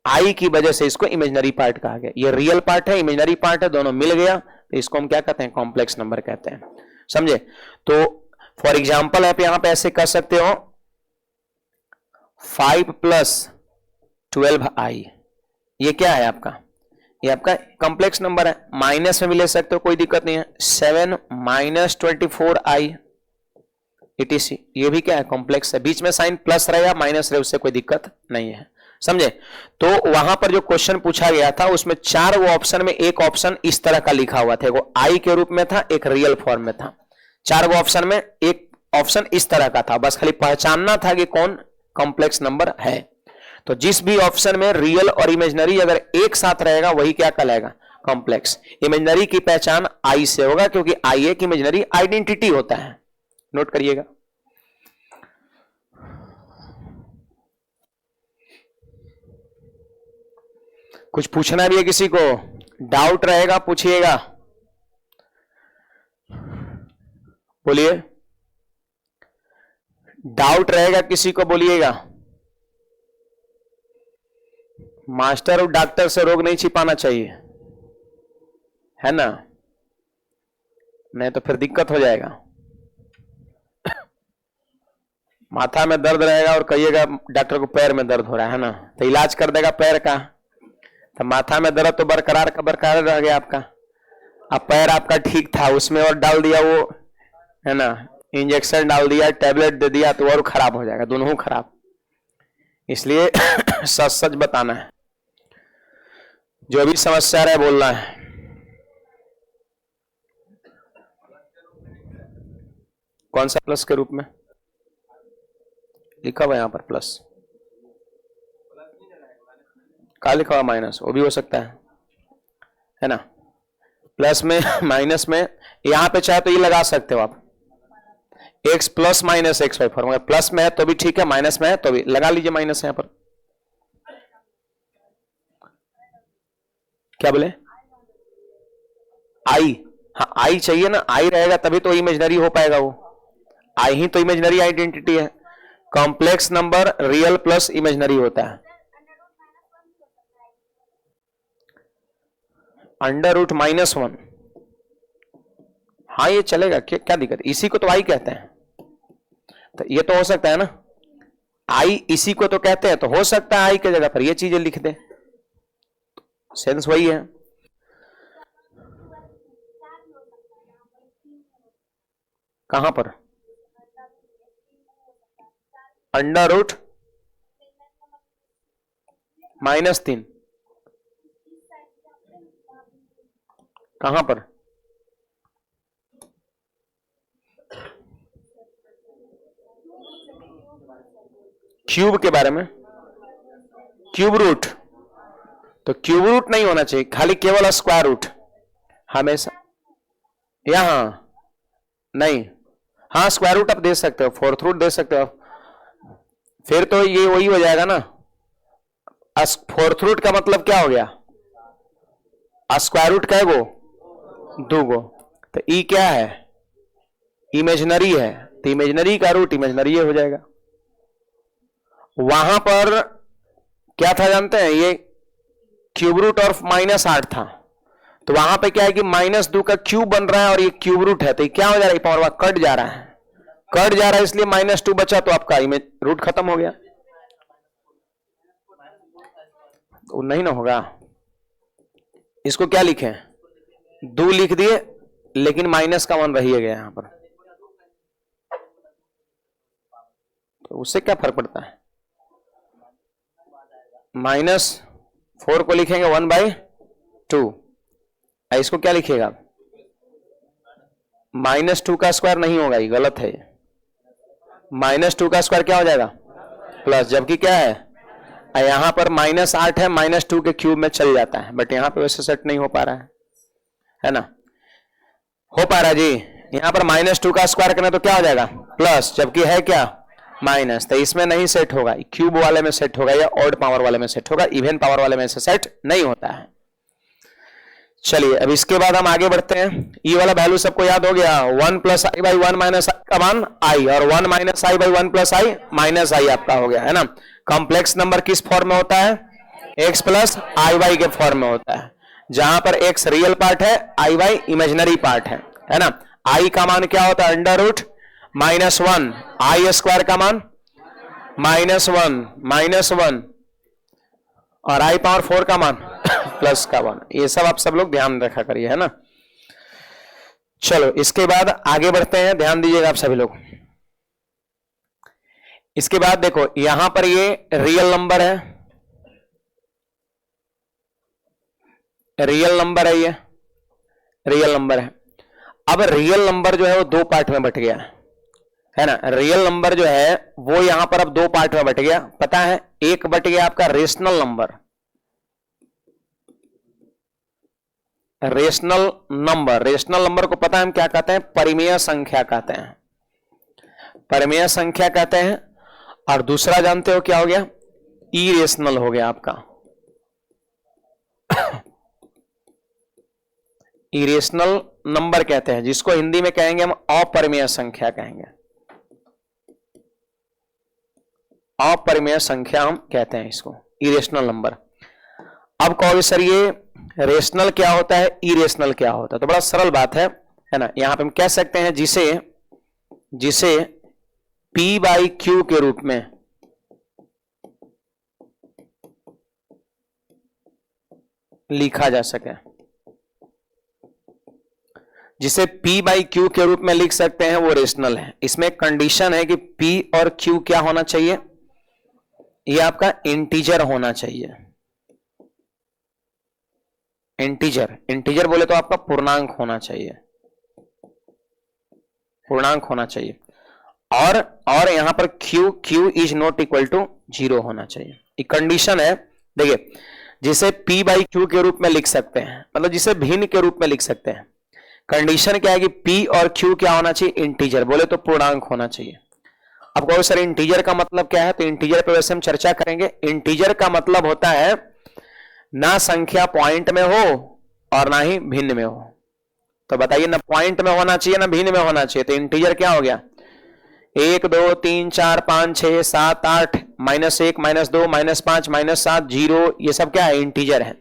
आई की वजह से इसको इमेजिनरी पार्ट कहा गया। ये रियल पार्ट है, इमेजिनरी पार्ट है, दोनों मिल गया तो इसको हम क्या कहते हैं, कॉम्प्लेक्स नंबर कहते हैं, समझे। तो फॉर एग्जाम्पल आप यहां पे ऐसे कर सकते हो 5 प्लस 12i, ये क्या है आपका, ये आपका कॉम्प्लेक्स नंबर है। माइनस में भी ले सकते हो, कोई दिक्कत नहीं है, 7 माइनस 24i etc, ये भी क्या है, कॉम्प्लेक्स है। बीच में साइन प्लस रहे या माइनस रहे उससे कोई दिक्कत नहीं है, समझे। तो वहां पर जो क्वेश्चन पूछा गया था उसमें 4 वो ऑप्शन में एक ऑप्शन इस तरह का लिखा हुआ था, वो आई के रूप में था, एक रियल फॉर्म में था। 4 वो ऑप्शन में एक ऑप्शन इस तरह का था, बस खाली पहचानना था कि कौन कॉम्प्लेक्स नंबर है। तो जिस भी ऑप्शन में रियल और इमेजिनरी अगर एक साथ रहेगा वही क्या कहलाएगा, कॉम्प्लेक्स। इमेजिनरी की पहचान आई से होगा क्योंकि आई एक इमेजिनरी आइडेंटिटी होता है, नोट करिएगा। कुछ पूछना भी है किसी को, डाउट रहेगा पूछिएगा, बोलिए, डाउट रहेगा किसी को बोलिएगा। मास्टर और डॉक्टर से रोग नहीं छिपाना चाहिए, है ना, नहीं तो फिर दिक्कत हो जाएगा। माथा में दर्द रहेगा और कहिएगा डॉक्टर को पैर में दर्द हो रहा है ना, तो इलाज कर देगा पैर का, तो माथा में दर्द तो बरकरार का बरकरार रह गया आपका। अब पैर आपका ठीक था, उसमें और डाल दिया वो, है ना, इंजेक्शन डाल दिया, टैबलेट दे दिया, तो और खराब हो जाएगा, दोनों खराब। इसलिए सच सच बताना है, जो भी समस्या रहे बोलना है। कौन सा प्लस के रूप में लिखा हुआ है यहां पर, प्लस का लिखा हुआ माइनस, वो भी हो सकता है ना। प्लस में माइनस में यहां पे चाहे तो ये लगा सकते हो आप, x plus minus x y formula, plus में है तो भी ठीक है, माइनस में है तो भी लगा लीजिए माइनस यहां पर। क्या बोले, आई, हाँ आई चाहिए ना, आई रहेगा तभी तो इमेजिनरी हो पाएगा, वो आई ही तो इमेजिनरी आइडेंटिटी है। Complex number real plus imaginary होता है। अंडर रूट -1, हाँ ये चलेगा, क्या दिक्कत, इसी को तो आई कहते हैं, तो ये तो हो सकता है ना, आई इसी को तो कहते हैं, तो हो सकता है आई की जगह पर ये चीजें लिख दे, सेंस वही है। कहां पर, अंडर रूट -3, कहां पर, क्यूब के बारे में, क्यूब रूट, तो क्यूब रूट नहीं होना चाहिए, खाली केवल स्क्वायर रूट हमेशा, यहां नहीं, हाँ स्क्वायर रूट आप दे सकते हो, फोर्थ रूट दे सकते हो, फिर तो ये वही हो जाएगा ना, फोर्थ रूट का मतलब क्या हो गया, स्क्वायर रूट क्या है वो, 2 गो, तो ई क्या है, इमेजिनरी है, तो इमेजिनरी का रूट इमेजिनरी हो जाएगा। वहां पर क्या था जानते हैं, ये क्यूब रूट और -8 था, तो वहां पे क्या है कि -2 का क्यूब बन रहा है और ये क्यूब रूट है, तो ये क्या हो जा रहा है, पावर कट जा रहा है, कट जा रहा है, इसलिए -2 बचा, तो आपका रूट खत्म हो गया, तो नहीं ना होगा। इसको क्या लिखें, 2 लिख दिए, लेकिन माइनस का 1 रही गया यहां पर, तो उससे क्या फर्क पड़ता है, -4 को लिखेंगे 1/2, इसको क्या लिखेगा, -2 का स्क्वायर नहीं होगा, ये गलत है, -2 का स्क्वायर क्या हो जाएगा, प्लस, जबकि क्या है यहां पर -8 है, -2 के क्यूब में चल जाता है, बट यहां पे वैसे सेट नहीं हो पा रहा है ना, हो पा रहा है जी, यहां पर -2 का स्क्वायर करना तो क्या हो जाएगा, प्लस, जबकि है क्या माइनस, तो इसमें नहीं सेट होगा, क्यूब वाले में सेट होगा या ऑड पावर वाले में सेट होगा, इवन पावर वाले में से सेट नहीं होता है। चलिए अब इसके बाद हम आगे बढ़ते हैं, ये वाला वैल्यू सबको याद हो गया, 1 + i/1 - i का मान i, और 1 - i/1 + i - i आपका हो गया, है ना। कॉम्प्लेक्स नंबर किस फॉर्म में होता है, x + iy के फॉर्म में होता है, जहां पर x रियल पार्ट है, iy इमेजिनरी पार्ट है ना। i का मान क्या होता है, अंडर रूट -1, i स्क्वायर का मान -1 और i पावर 4 का मान प्लस का 1, ये सब आप सब लोग ध्यान रखा करिए, है ना। चलो इसके बाद आगे बढ़ते हैं, ध्यान दीजिएगा आप सभी लोग। इसके बाद देखो यहां पर ये रियल नंबर है, रियल नंबर है, ये रियल नंबर है। अब रियल नंबर जो है वो 2 पार्ट में बट गया है, है ना। रियल नंबर जो है वो यहां पर अब दो पार्ट में बट गया, पता है। एक बट गया आपका rational number, rational number, rational number को पता है हम क्या कहते हैं, परिमेय संख्या कहते हैं, परिमेय संख्या कहते हैं। और दूसरा जानते हो क्या हो गया, इरेशनल हो गया आपका, इरेशनल नंबर कहते हैं, जिसको हिंदी में कहेंगे हम अपरिमेय संख्या कहेंगे, अपरिमेय संख्या हम कहते हैं इसको, इरेशनल नंबर। अब कहोगे सर ये रेशनल क्या होता है, इरेशनल क्या होता है, तो बड़ा सरल बात है ना। यहां पे हम कह सकते हैं जिसे P बाई क्यू के रूप में लिखा जा सके, जिसे P बाई क्यू के रूप में लिख सकते हैं वो रेशनल है। इसमें कंडीशन है कि P और Q क्या होना चाहिए, ये आपका इंटीजर होना चाहिए, इंटीजर, इंटीजर बोले तो आपका पूर्णांक होना चाहिए, पूर्णांक होना चाहिए। और यहां पर Q is not equal to 0 होना चाहिए, ये कंडीशन है। देखिए जिसे P बाई क्यू के रूप में लिख सकते हैं, मतलब जिसे भिन्न के रूप में लिख सकते हैं, कंडीशन क्या है कि P और Q क्या होना चाहिए, इंटीजर, बोले तो पूर्णांक होना चाहिए। अब कहो सर इंटीजर का मतलब क्या है, तो इंटीजर पे वैसे हम चर्चा करेंगे। इंटीजर का मतलब होता है ना संख्या पॉइंट में हो और ना ही भिन्न में हो। तो बताइए ना पॉइंट में होना चाहिए ना भिन्न में होना चाहिए, तो इंटीजर क्या हो गया, 1 2 3 4 5 6 7 8 -1 -2 -5 -7 0, ये सब क्या है, इंटीजर है।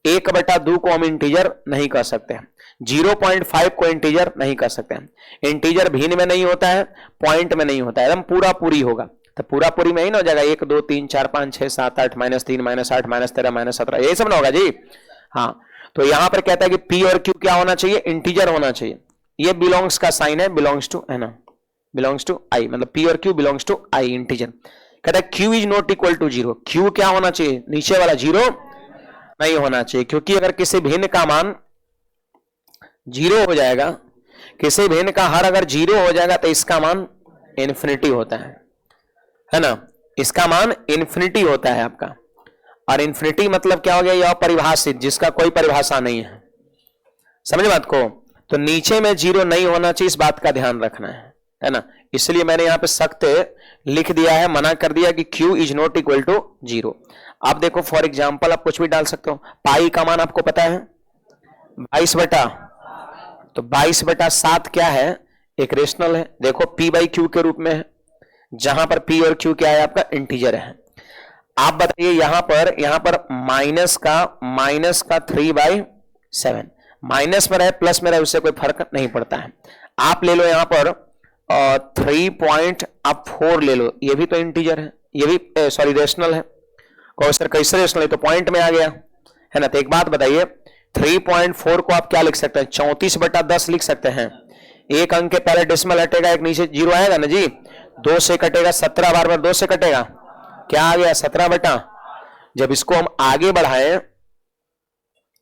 1/2 को हम इंटीजर नहीं कर सकते, 0.5 को इंटीजर नहीं कर सकते। इंटीजर भिन्न में नहीं होता है, पॉइंट में नहीं होता है, एकदम पूरा पूरी होगा, तो पूरा पूरी में ही ना हो जाएगा 1 2 3 4 5 6 7 8 -3 -8 -13 -17, यही सब ना होगा जी। हाँ, तो यहां पर कहता है कि P और Q क्या होना चाहिए, इंटीजर होना चाहिए। ये बिलोंग्स का साइन है, बिलोंग्स टू, है ना, बिलोंग्स टू I, मतलब P और Q belongs to I, integer. कहता है Q is not equal to 0, Q क्या होना चाहिए, नीचे वाला 0 नहीं होना चाहिए, क्योंकि अगर किसी भिन्न का मान 0 हो जाएगा, किसी भिन्न का हर अगर 0 हो जाएगा तो इसका मान इन्फिनिटी होता है ना, इसका मान इन्फिनिटी होता है आपका। और इन्फिनिटी मतलब क्या हो गया, यह अपरिभाषित, जिसका कोई परिभाषा नहीं है, समझे बात को। तो नीचे में 0 नहीं होना चाहिए, इस बात का ध्यान रखना है ना। इसलिए मैंने यहां पे सख्त लिख दिया है, मना कर दिया कि Q is not equal to 0। आप देखो फॉर एग्जाम्पल आप कुछ भी डाल सकते हो, पाई का मान आपको पता है 22 बटा, तो 22/7 क्या है, एक रेशनल है। देखो P बाई क्यू के रूप में है, जहां पर P और Q क्या है आपका, इंटीजर है। आप बताइए यहां पर माइनस का 3/7, माइनस में रहे प्लस में रहे उससे कोई फर्क नहीं पड़ता है। आप ले लो यहां पर 3.4 ले लो, ये भी तो इंटीजर है, ये भी सॉरी रेशनल है। कहो सर कैसे रेशनल है, तो पॉइंट में आ गया है ना। तो एक बात बताइए, 3.4 को आप क्या लिख सकते हैं, 34/10 लिख सकते हैं। एक अंक के पहले डेसिमल हटेगा, एक नीचे 0 आएगा ना जी, 2 से कटेगा, 17 बार 2 से कटेगा, क्या आ गया 17 जब इसको हम आगे बढ़ाएं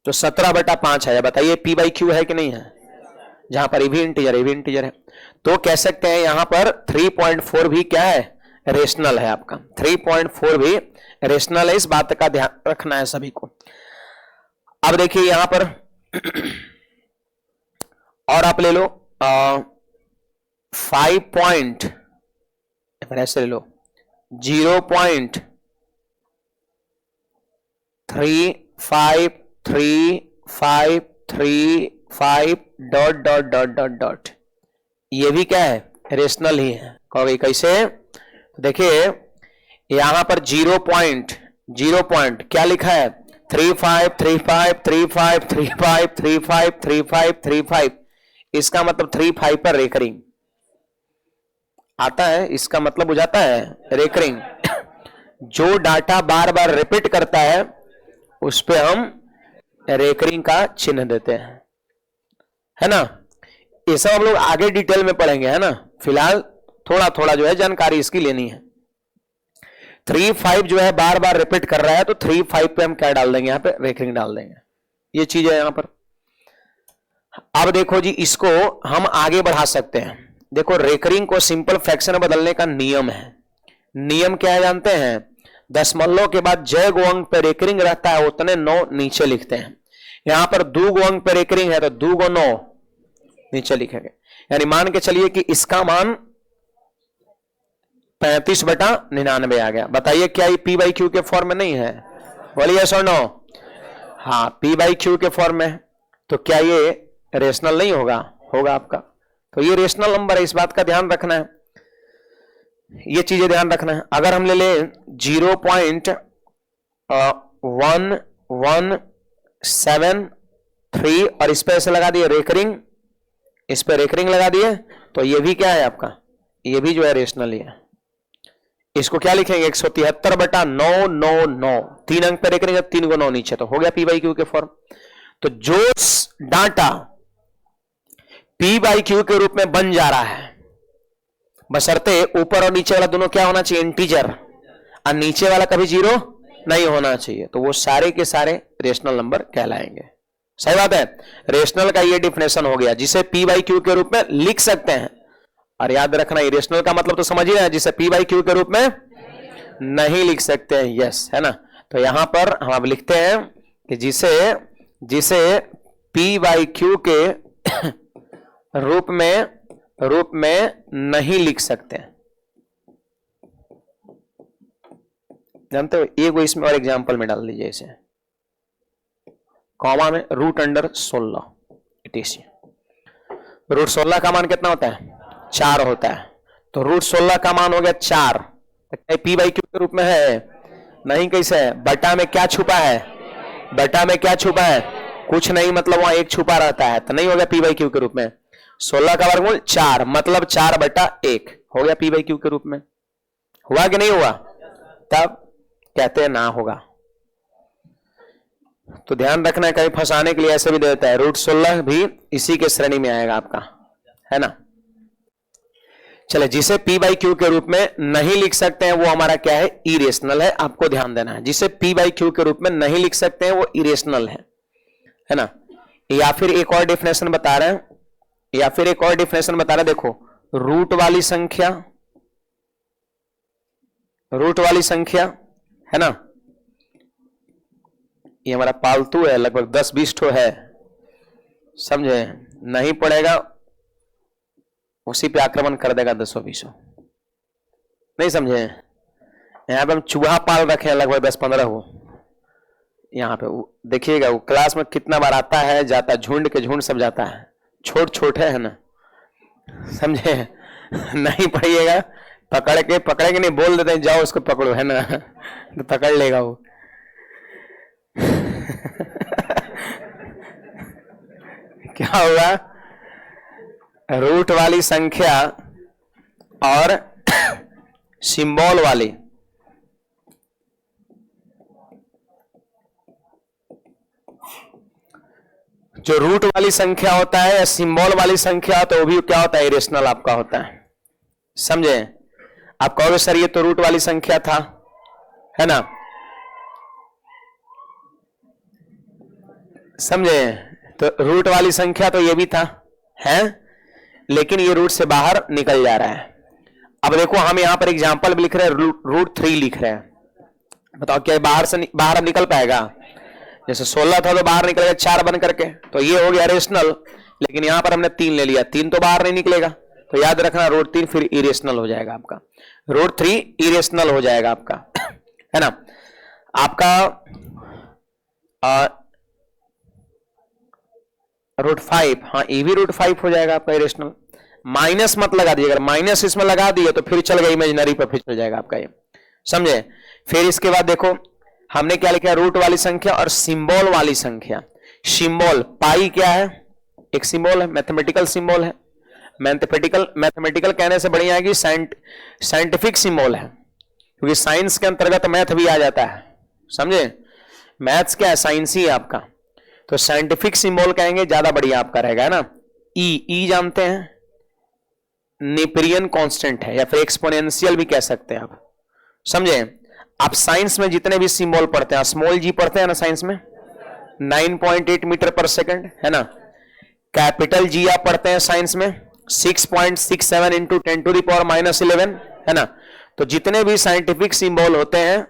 तो 17/5 है। बताइए P बाई क्यू है कि नहीं है, जहां पर ये भी इंटीजर है। तो कह सकते हैं यहां पर 3.4 भी क्या है, रेशनल है आपका, 3.4 भी रेशनल है, इस बात का ध्यान रखना है सभी को। अब देखिए यहां पर और आप ले लो 5 पॉइंट, ऐसे ले लो 0.35335 डॉट, ये भी क्या है, रेशनल ही है। कहोगे कैसे, देखिए यहां पर 0 पॉइंट क्या लिखा है, 353535353535, इसका मतलब 35 पर रेकरिंग आता है, इसका मतलब हो जाता है रेकरिंग। जो डाटा बार बार रिपीट करता है उस पे हम रेकरिंग का चिन्ह देते हैं, है ना। ये सब हम लोग आगे डिटेल में पढ़ेंगे, है ना। फिलहाल थोड़ा थोड़ा जो है जानकारी इसकी लेनी है। 35 जो है बार बार रिपीट कर रहा है, तो 35 पे हम क्या डाल देंगे, यहां पे रेकरिंग डाल देंगे, ये चीज है यहां पर। अब देखो जी, इसको हम आगे बढ़ा सकते हैं, देखो रेकरिंग को सिंपल फ्रैक्शन में बदलने का नियम है। नियम क्या है जानते हैं? दशमलव के बाद जय गो अंक पे रेकरिंग रहता है उतने 9 नीचे लिखते हैं। यहां पर 2 गो अंक पे रेकरिंग है तो 2 गो 9 नीचे लिखेंगे। यानी मान के चलिए कि इसका मान 35/99 आ गया। बताइए क्या ये पी बाई क्यू के फॉर्म में नहीं है? बोलिए यस और नो? हाँ, पी बाई क्यू के फॉर्म में। तो क्या ये रेशनल नहीं होगा? होगा आपका। तो ये रेशनल नंबर है, इस बात का ध्यान रखना है, ये चीजें ध्यान रखना है। अगर हम ले लें 0.1173 और इस पे ऐसे लगा दिए रेकरिंग, इस पे रेकरिंग लगा दिए, तो ये भी क्या है आपका? ये भी जो है रेशनल ही है। इसको क्या लिखेंगे? 173/999, 3 अंक पे रेकरिंग, 3 को 9 नीचे, तो हो गया पी बाई क्यू के फॉर्म। तो जो डाटा पी बाई क्यू के रूप में बन जा रहा है, बशर्ते ऊपर और नीचे वाला दोनों क्या होना चाहिए? इंटीजर, और नीचे वाला कभी 0 नहीं होना चाहिए, तो वो सारे के सारे रेशनल नंबर कहलाएंगे। सही बात है। रेशनल का ये डिफिनेशन हो गया, जिसे पी बाई क्यू के रूप में लिख सकते हैं। और याद रखना, रेशनल का मतलब तो समझिए ना, जिसे पी बाई क्यू के रूप में नहीं लिख सकते हैं। यस, है ना? तो यहां पर हम अब लिखते हैं कि जिसे पी बाई क्यू के रूप में नहीं लिख सकते। जानते हो, एक इसमें और एग्जांपल में डाल दीजिए, इसे कॉमा में √16 etc। √16 का मान कितना होता है? 4 होता है। तो √16 का मान हो गया 4। पी बाई क्यू के रूप में है? नहीं। कैसे है? बटा में क्या छुपा है? बटा में क्या छुपा है? कुछ नहीं, मतलब वहां 1 छुपा रहता है, तो नहीं हो गया पी बाई क्यू के रूप में। 16 का वर्गमूल 4, मतलब 4/1 हो गया पी बाई क्यू के रूप में। हुआ कि नहीं हुआ? तब कहते हैं ना होगा। तो ध्यान रखना है, कहीं फंसाने के लिए ऐसे भी देता है। √16 भी इसी के श्रेणी में आएगा आपका, है ना? चले, जिसे पी बाई क्यू के रूप में नहीं लिख सकते हैं वो हमारा क्या है? इरेशनल है। आपको ध्यान देना है, जिसे पी बाई क्यू के रूप में नहीं लिख सकते हैं वो इरेशनल है ना? या फिर एक और डिफिनेशन बता रहे हैं, देखो, रूट वाली संख्या है ना, ये हमारा पालतू है, लगभग 10-20 ठो है, समझे? नहीं पड़ेगा उसी पे आक्रमण कर देगा 10-20। नहीं समझे? यहां पे हम चूहा पाल रखे हैं लगभग 10-15 हो। यहाँ पे देखिएगा, वो क्लास में कितना बार आता है जाता है, झुंड के झुंड सब जाता है। छोटे है ना, समझे? नहीं पढ़िएगा, पकड़ेंगे नहीं, बोल देते हैं जाओ उसको पकड़ो, है ना? तो पकड़ लेगा वो। क्या होगा? रूट वाली संख्या और सिंबल वाली, जो रूट वाली संख्या होता है या सिंबल वाली संख्या, तो वो भी क्या होता है? इरेशनल आपका होता है। समझे? आप कहोगे सर ये तो रूट वाली संख्या था, है ना? समझे? तो रूट वाली संख्या तो ये भी था, है, लेकिन ये रूट से बाहर निकल जा रहा है। अब देखो, हम यहां पर एग्जांपल भी लिख रहे हैं, √3 लिख रहे हैं। बताओ क्या बाहर निकल पाएगा? जैसे 16 था तो बाहर निकलेगा 4 बन करके, तो ये हो गया रेशनल। लेकिन यहां पर हमने 3 ले लिया, 3 तो बाहर नहीं निकलेगा, तो याद रखना √3 फिर इरेशनल हो जाएगा आपका, √3 इरेशनल हो जाएगा आपका, है ना? आपका √5, हाँ, ये भी √5 हो जाएगा आपका इरेशनल। माइनस मत लगा दीजिए, अगर माइनस इसमें लगा दिए तो फिर चल गया इमेजिनरी पर, फिर चल जाएगा आपका ये, समझे? फिर इसके बाद देखो, हमने क्या लिखा? रूट वाली संख्या और सिंबल वाली संख्या। सिंबल पाई क्या है? एक सिंबल है, मैथमेटिकल सिंबल है। मैथमेटिकल कहने से बढ़िया है कि साइंटिफिक सिंबल है, क्योंकि साइंस के अंतर्गत मैथ भी आ जाता है, समझे? मैथ्स क्या है? साइंस ही है आपका। तो साइंटिफिक सिंबल कहेंगे, ज्यादा बढ़िया आपका रहेगा, है ना? ई जानते हैं, नेपियन कांस्टेंट है, या फिर एक्सपोनेंशियल भी कह सकते हैं आप, समझे? आप साइंस में जितने भी सिंबल पढ़ते हैं, स्मॉल जी पढ़ते हैं ना साइंस में, 9.8 मीटर पर सेकंड, है ना? कैपिटल जी आप पढ़ते हैं साइंस में, 6.67 इंटू 10⁻⁻11 है ना। तो जितने भी साइंटिफिक सिंबल होते हैं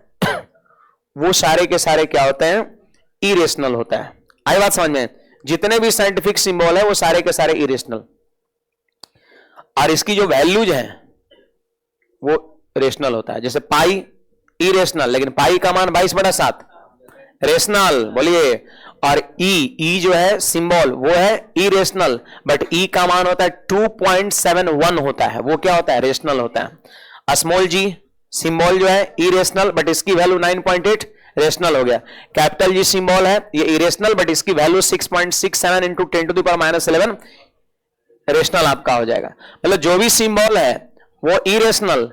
वो सारे के सारे क्या होते हैं, इरेशनल होता है। आई बात समझ में? जितने भी साइंटिफिक सिंबल है वो सारे के सारे इरेशनल, और इसकी जो वैल्यूज है वो रेशनल होता है। जैसे पाई इरेशनल, लेकिन पाई का मान 22/7 रेशनल, बोलिए। और ई जो है सिंबल वो है इरेशनल, बट ई का मान होता है 2.71 होता है, वो क्या होता है, रेशनल होता है। स्मॉल जी सिंबल जो है इरेशनल, बट इसकी वैल्यू 9.8 रेशनल हो गया। कैपिटल जी सिंबल है ये इरेशनल, बट इसकी वैल्यू 6.67 इंटू 10⁻⁻11 रेशनल आपका हो जाएगा। मतलब जो भी सिंबल है वो इरेशनल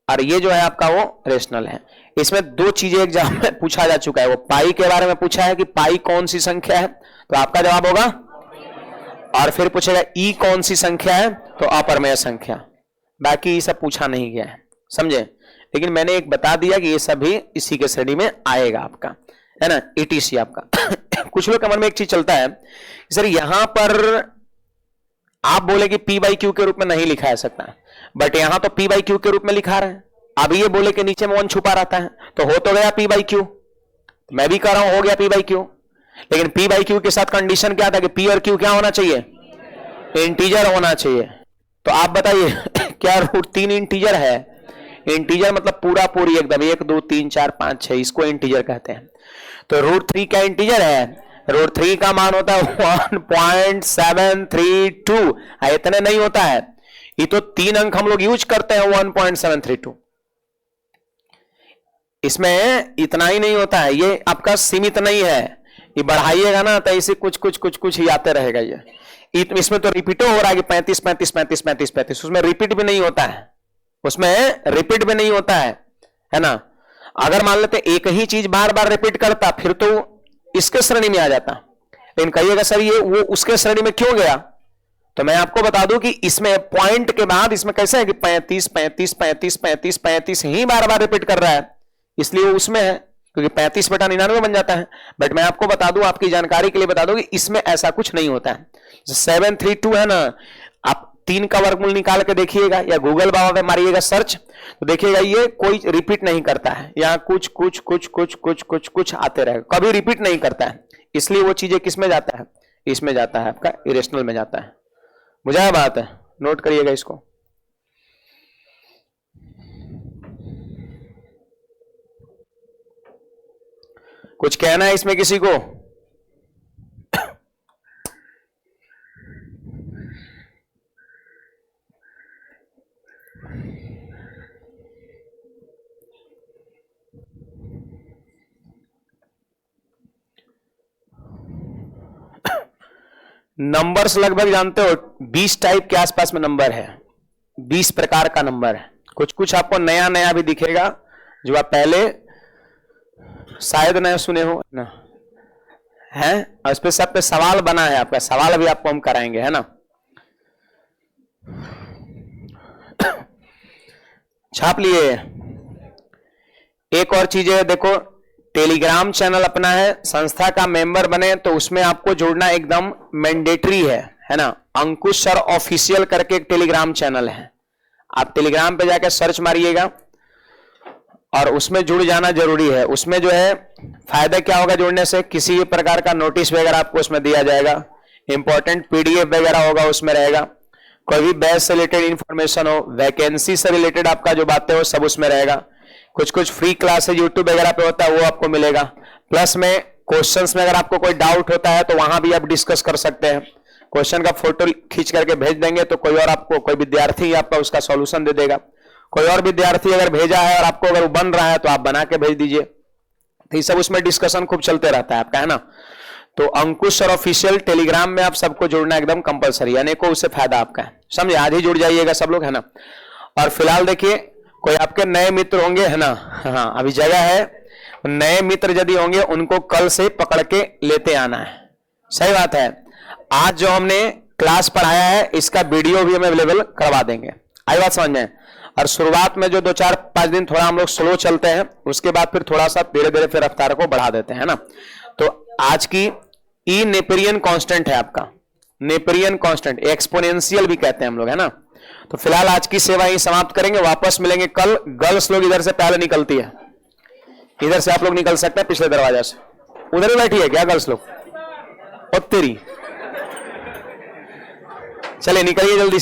और ये जो है आपका वो रेशनल है। इसमें दो चीजें एग्जाम में पूछा जा चुका है, वो पाई के बारे में पूछा है कि पाई कौन सी संख्या है, तो आपका जवाब होगा, और फिर पूछेगा ई कौन सी संख्या है, तो अपरमेय संख्या। बाकी ये सब पूछा नहीं गया है, समझे। लेकिन मैंने एक बता दिया कि ये सभी इसी के श्रेणी में आएगा आपका, है ना, ईटीसी आपका। कुछ लोग कमर में एक चीज चलता है, सर यहां पर आप बोले कि पी बाई क्यू के रूप में नहीं लिखा जा सकता, बट यहां तो पी बाई क्यू के रूप में लिखा रहे हैं। अब ये बोले कि नीचे में 1 छुपा रहता है, तो हो तो गया पी बाई क्यू। मैं भी कह रहा हूं हो गया पी बाई क्यू, लेकिन पी बाई क्यू के साथ कंडीशन क्या था कि पी और क्यू क्या होना चाहिए, इंटीजर होना चाहिए। तो आप बताइए क्या √3 इंटीजर है? इंटीजर मतलब पूरा पूरी एकदम 1 2 3 4 5 6, इसको इंटीजर कहते हैं। तो √3 क्या इंटीजर है? √3 का मान होता है 1.732, इतने नहीं होता है, ये तो 3 अंक हम लोग यूज करते हैं 1.732। इसमें इतना ही नहीं होता है, ये आपका सीमित नहीं है, ये बढ़ाइएगा ना तो ऐसे कुछ कुछ कुछ कुछ ही आते रहेगा। ये इसमें तो रिपीटो हो रहा है कि 35 35 35 35 35, उसमें रिपीट भी नहीं होता है, उसमें रिपीट भी नहीं होता है ना। अगर मान लेते एक ही चीज बार बार रिपीट करता फिर तो इसके श्रेणी में आ जाता, लेकिन कहिएगा सर ये वो उसके श्रेणी में क्यों गया, तो मैं आपको बता दूं कि इसमें पॉइंट के बाद इसमें कैसे है कि 35 35 35 35 35 ही बार बार रिपीट कर रहा है, इसलिए वो उसमें है, क्योंकि 35/99 बन जाता है। बट मैं आपको बता दूं, आपकी जानकारी के लिए बता दूं कि इसमें ऐसा कुछ नहीं होता है। 732 है ना, आप 3 का वर्गमूल निकाल के देखिएगा या गूगल बाबा पे मारिएगा सर्च, तो देखिएगा ये कोई रिपीट नहीं करता है, यहाँ कुछ कुछ कुछ कुछ कुछ कुछ कुछ आते रहेगा, कभी रिपीट नहीं करता है। इसलिए वो चीजें किस में जाता है, इसमें जाता है, आपका इरेशनल में जाता है। बुझा बात है, नोट करिएगा इसको। कुछ कहना है इसमें किसी को? नंबर्स लगभग जानते हो 20 टाइप के आसपास में नंबर है, 20 प्रकार का नंबर है। कुछ कुछ आपको नया नया भी दिखेगा जो आप पहले शायद नया सुने हो ना, है। और इस पे सब पे सवाल बना है, आपका सवाल भी आपको हम कराएंगे, है ना। छाप लिए। एक और चीज है, देखो टेलीग्राम चैनल अपना है, संस्था का मेंबर बने तो उसमें आपको जुड़ना एकदम मैंडेटरी है ना। अंकुश सर ऑफिशियल करके एक टेलीग्राम चैनल है, आप टेलीग्राम पे जाकर सर्च मारिएगा और उसमें जुड़ जाना जरूरी है। उसमें जो है फायदा क्या होगा जुड़ने से, किसी भी प्रकार का नोटिस वगैरह आपको उसमें दिया जाएगा, इंपॉर्टेंट पीडीएफ वगैरह होगा उसमें रहेगा, कोई भी बैच से रिलेटेड इंफॉर्मेशन हो, वैकेंसी से रिलेटेड आपका जो बातें हो सब उसमें रहेगा। कुछ कुछ फ्री क्लासेज यूट्यूब वगैरह पे होता है वो आपको मिलेगा। प्लस में क्वेश्चंस में अगर आपको कोई डाउट होता है तो वहां भी आप डिस्कस कर सकते हैं। क्वेश्चन का फोटो खींच करके भेज देंगे तो कोई और आपको, कोई विद्यार्थी आपका उसका सॉल्यूशन दे देगा। कोई और विद्यार्थी अगर भेजा है और आपको अगर बन रहा है तो आप बना के भेज दीजिए। तो ये सब उसमें डिस्कशन खूब चलते रहता है आपका, है ना। तो अंकुश और ऑफिशियल टेलीग्राम में आप सबको जुड़ना एकदम कंपलसरी, यानी को उससे फायदा आपका है, समझे। आज ही जुड़ जाइएगा सब लोग, है ना। और फिलहाल देखिए कोई आपके नए मित्र होंगे, है ना, हाँ अभी जगह है, नए मित्र यदि होंगे उनको कल से पकड़ के लेते आना है। सही बात है। आज जो हमने क्लास पढ़ाया है इसका वीडियो भी हम अवेलेबल करवा देंगे, आई बात समझ में। और शुरुआत में जो 2-4-5 दिन थोड़ा हम लोग स्लो चलते हैं, उसके बाद फिर थोड़ा सा धीरे धीरे फिर रफ्तार को बढ़ा देते हैं, ना। तो आज की ई नेपेरियन कांस्टेंट है आपका, नेपेरियन कांस्टेंट, एक्सपोनेंशियल भी कहते हैं हम लोग, है ना। तो फिलहाल आज की सेवा यही समाप्त करेंगे, वापस मिलेंगे कल। गर्ल्स लोग इधर से पहले निकलती है, इधर से आप लोग निकल सकते हैं पिछले दरवाजा से। उधर ही बैठी है क्या गर्ल्स लोग? और तेरी, चलिए निकलिए जल्दी से।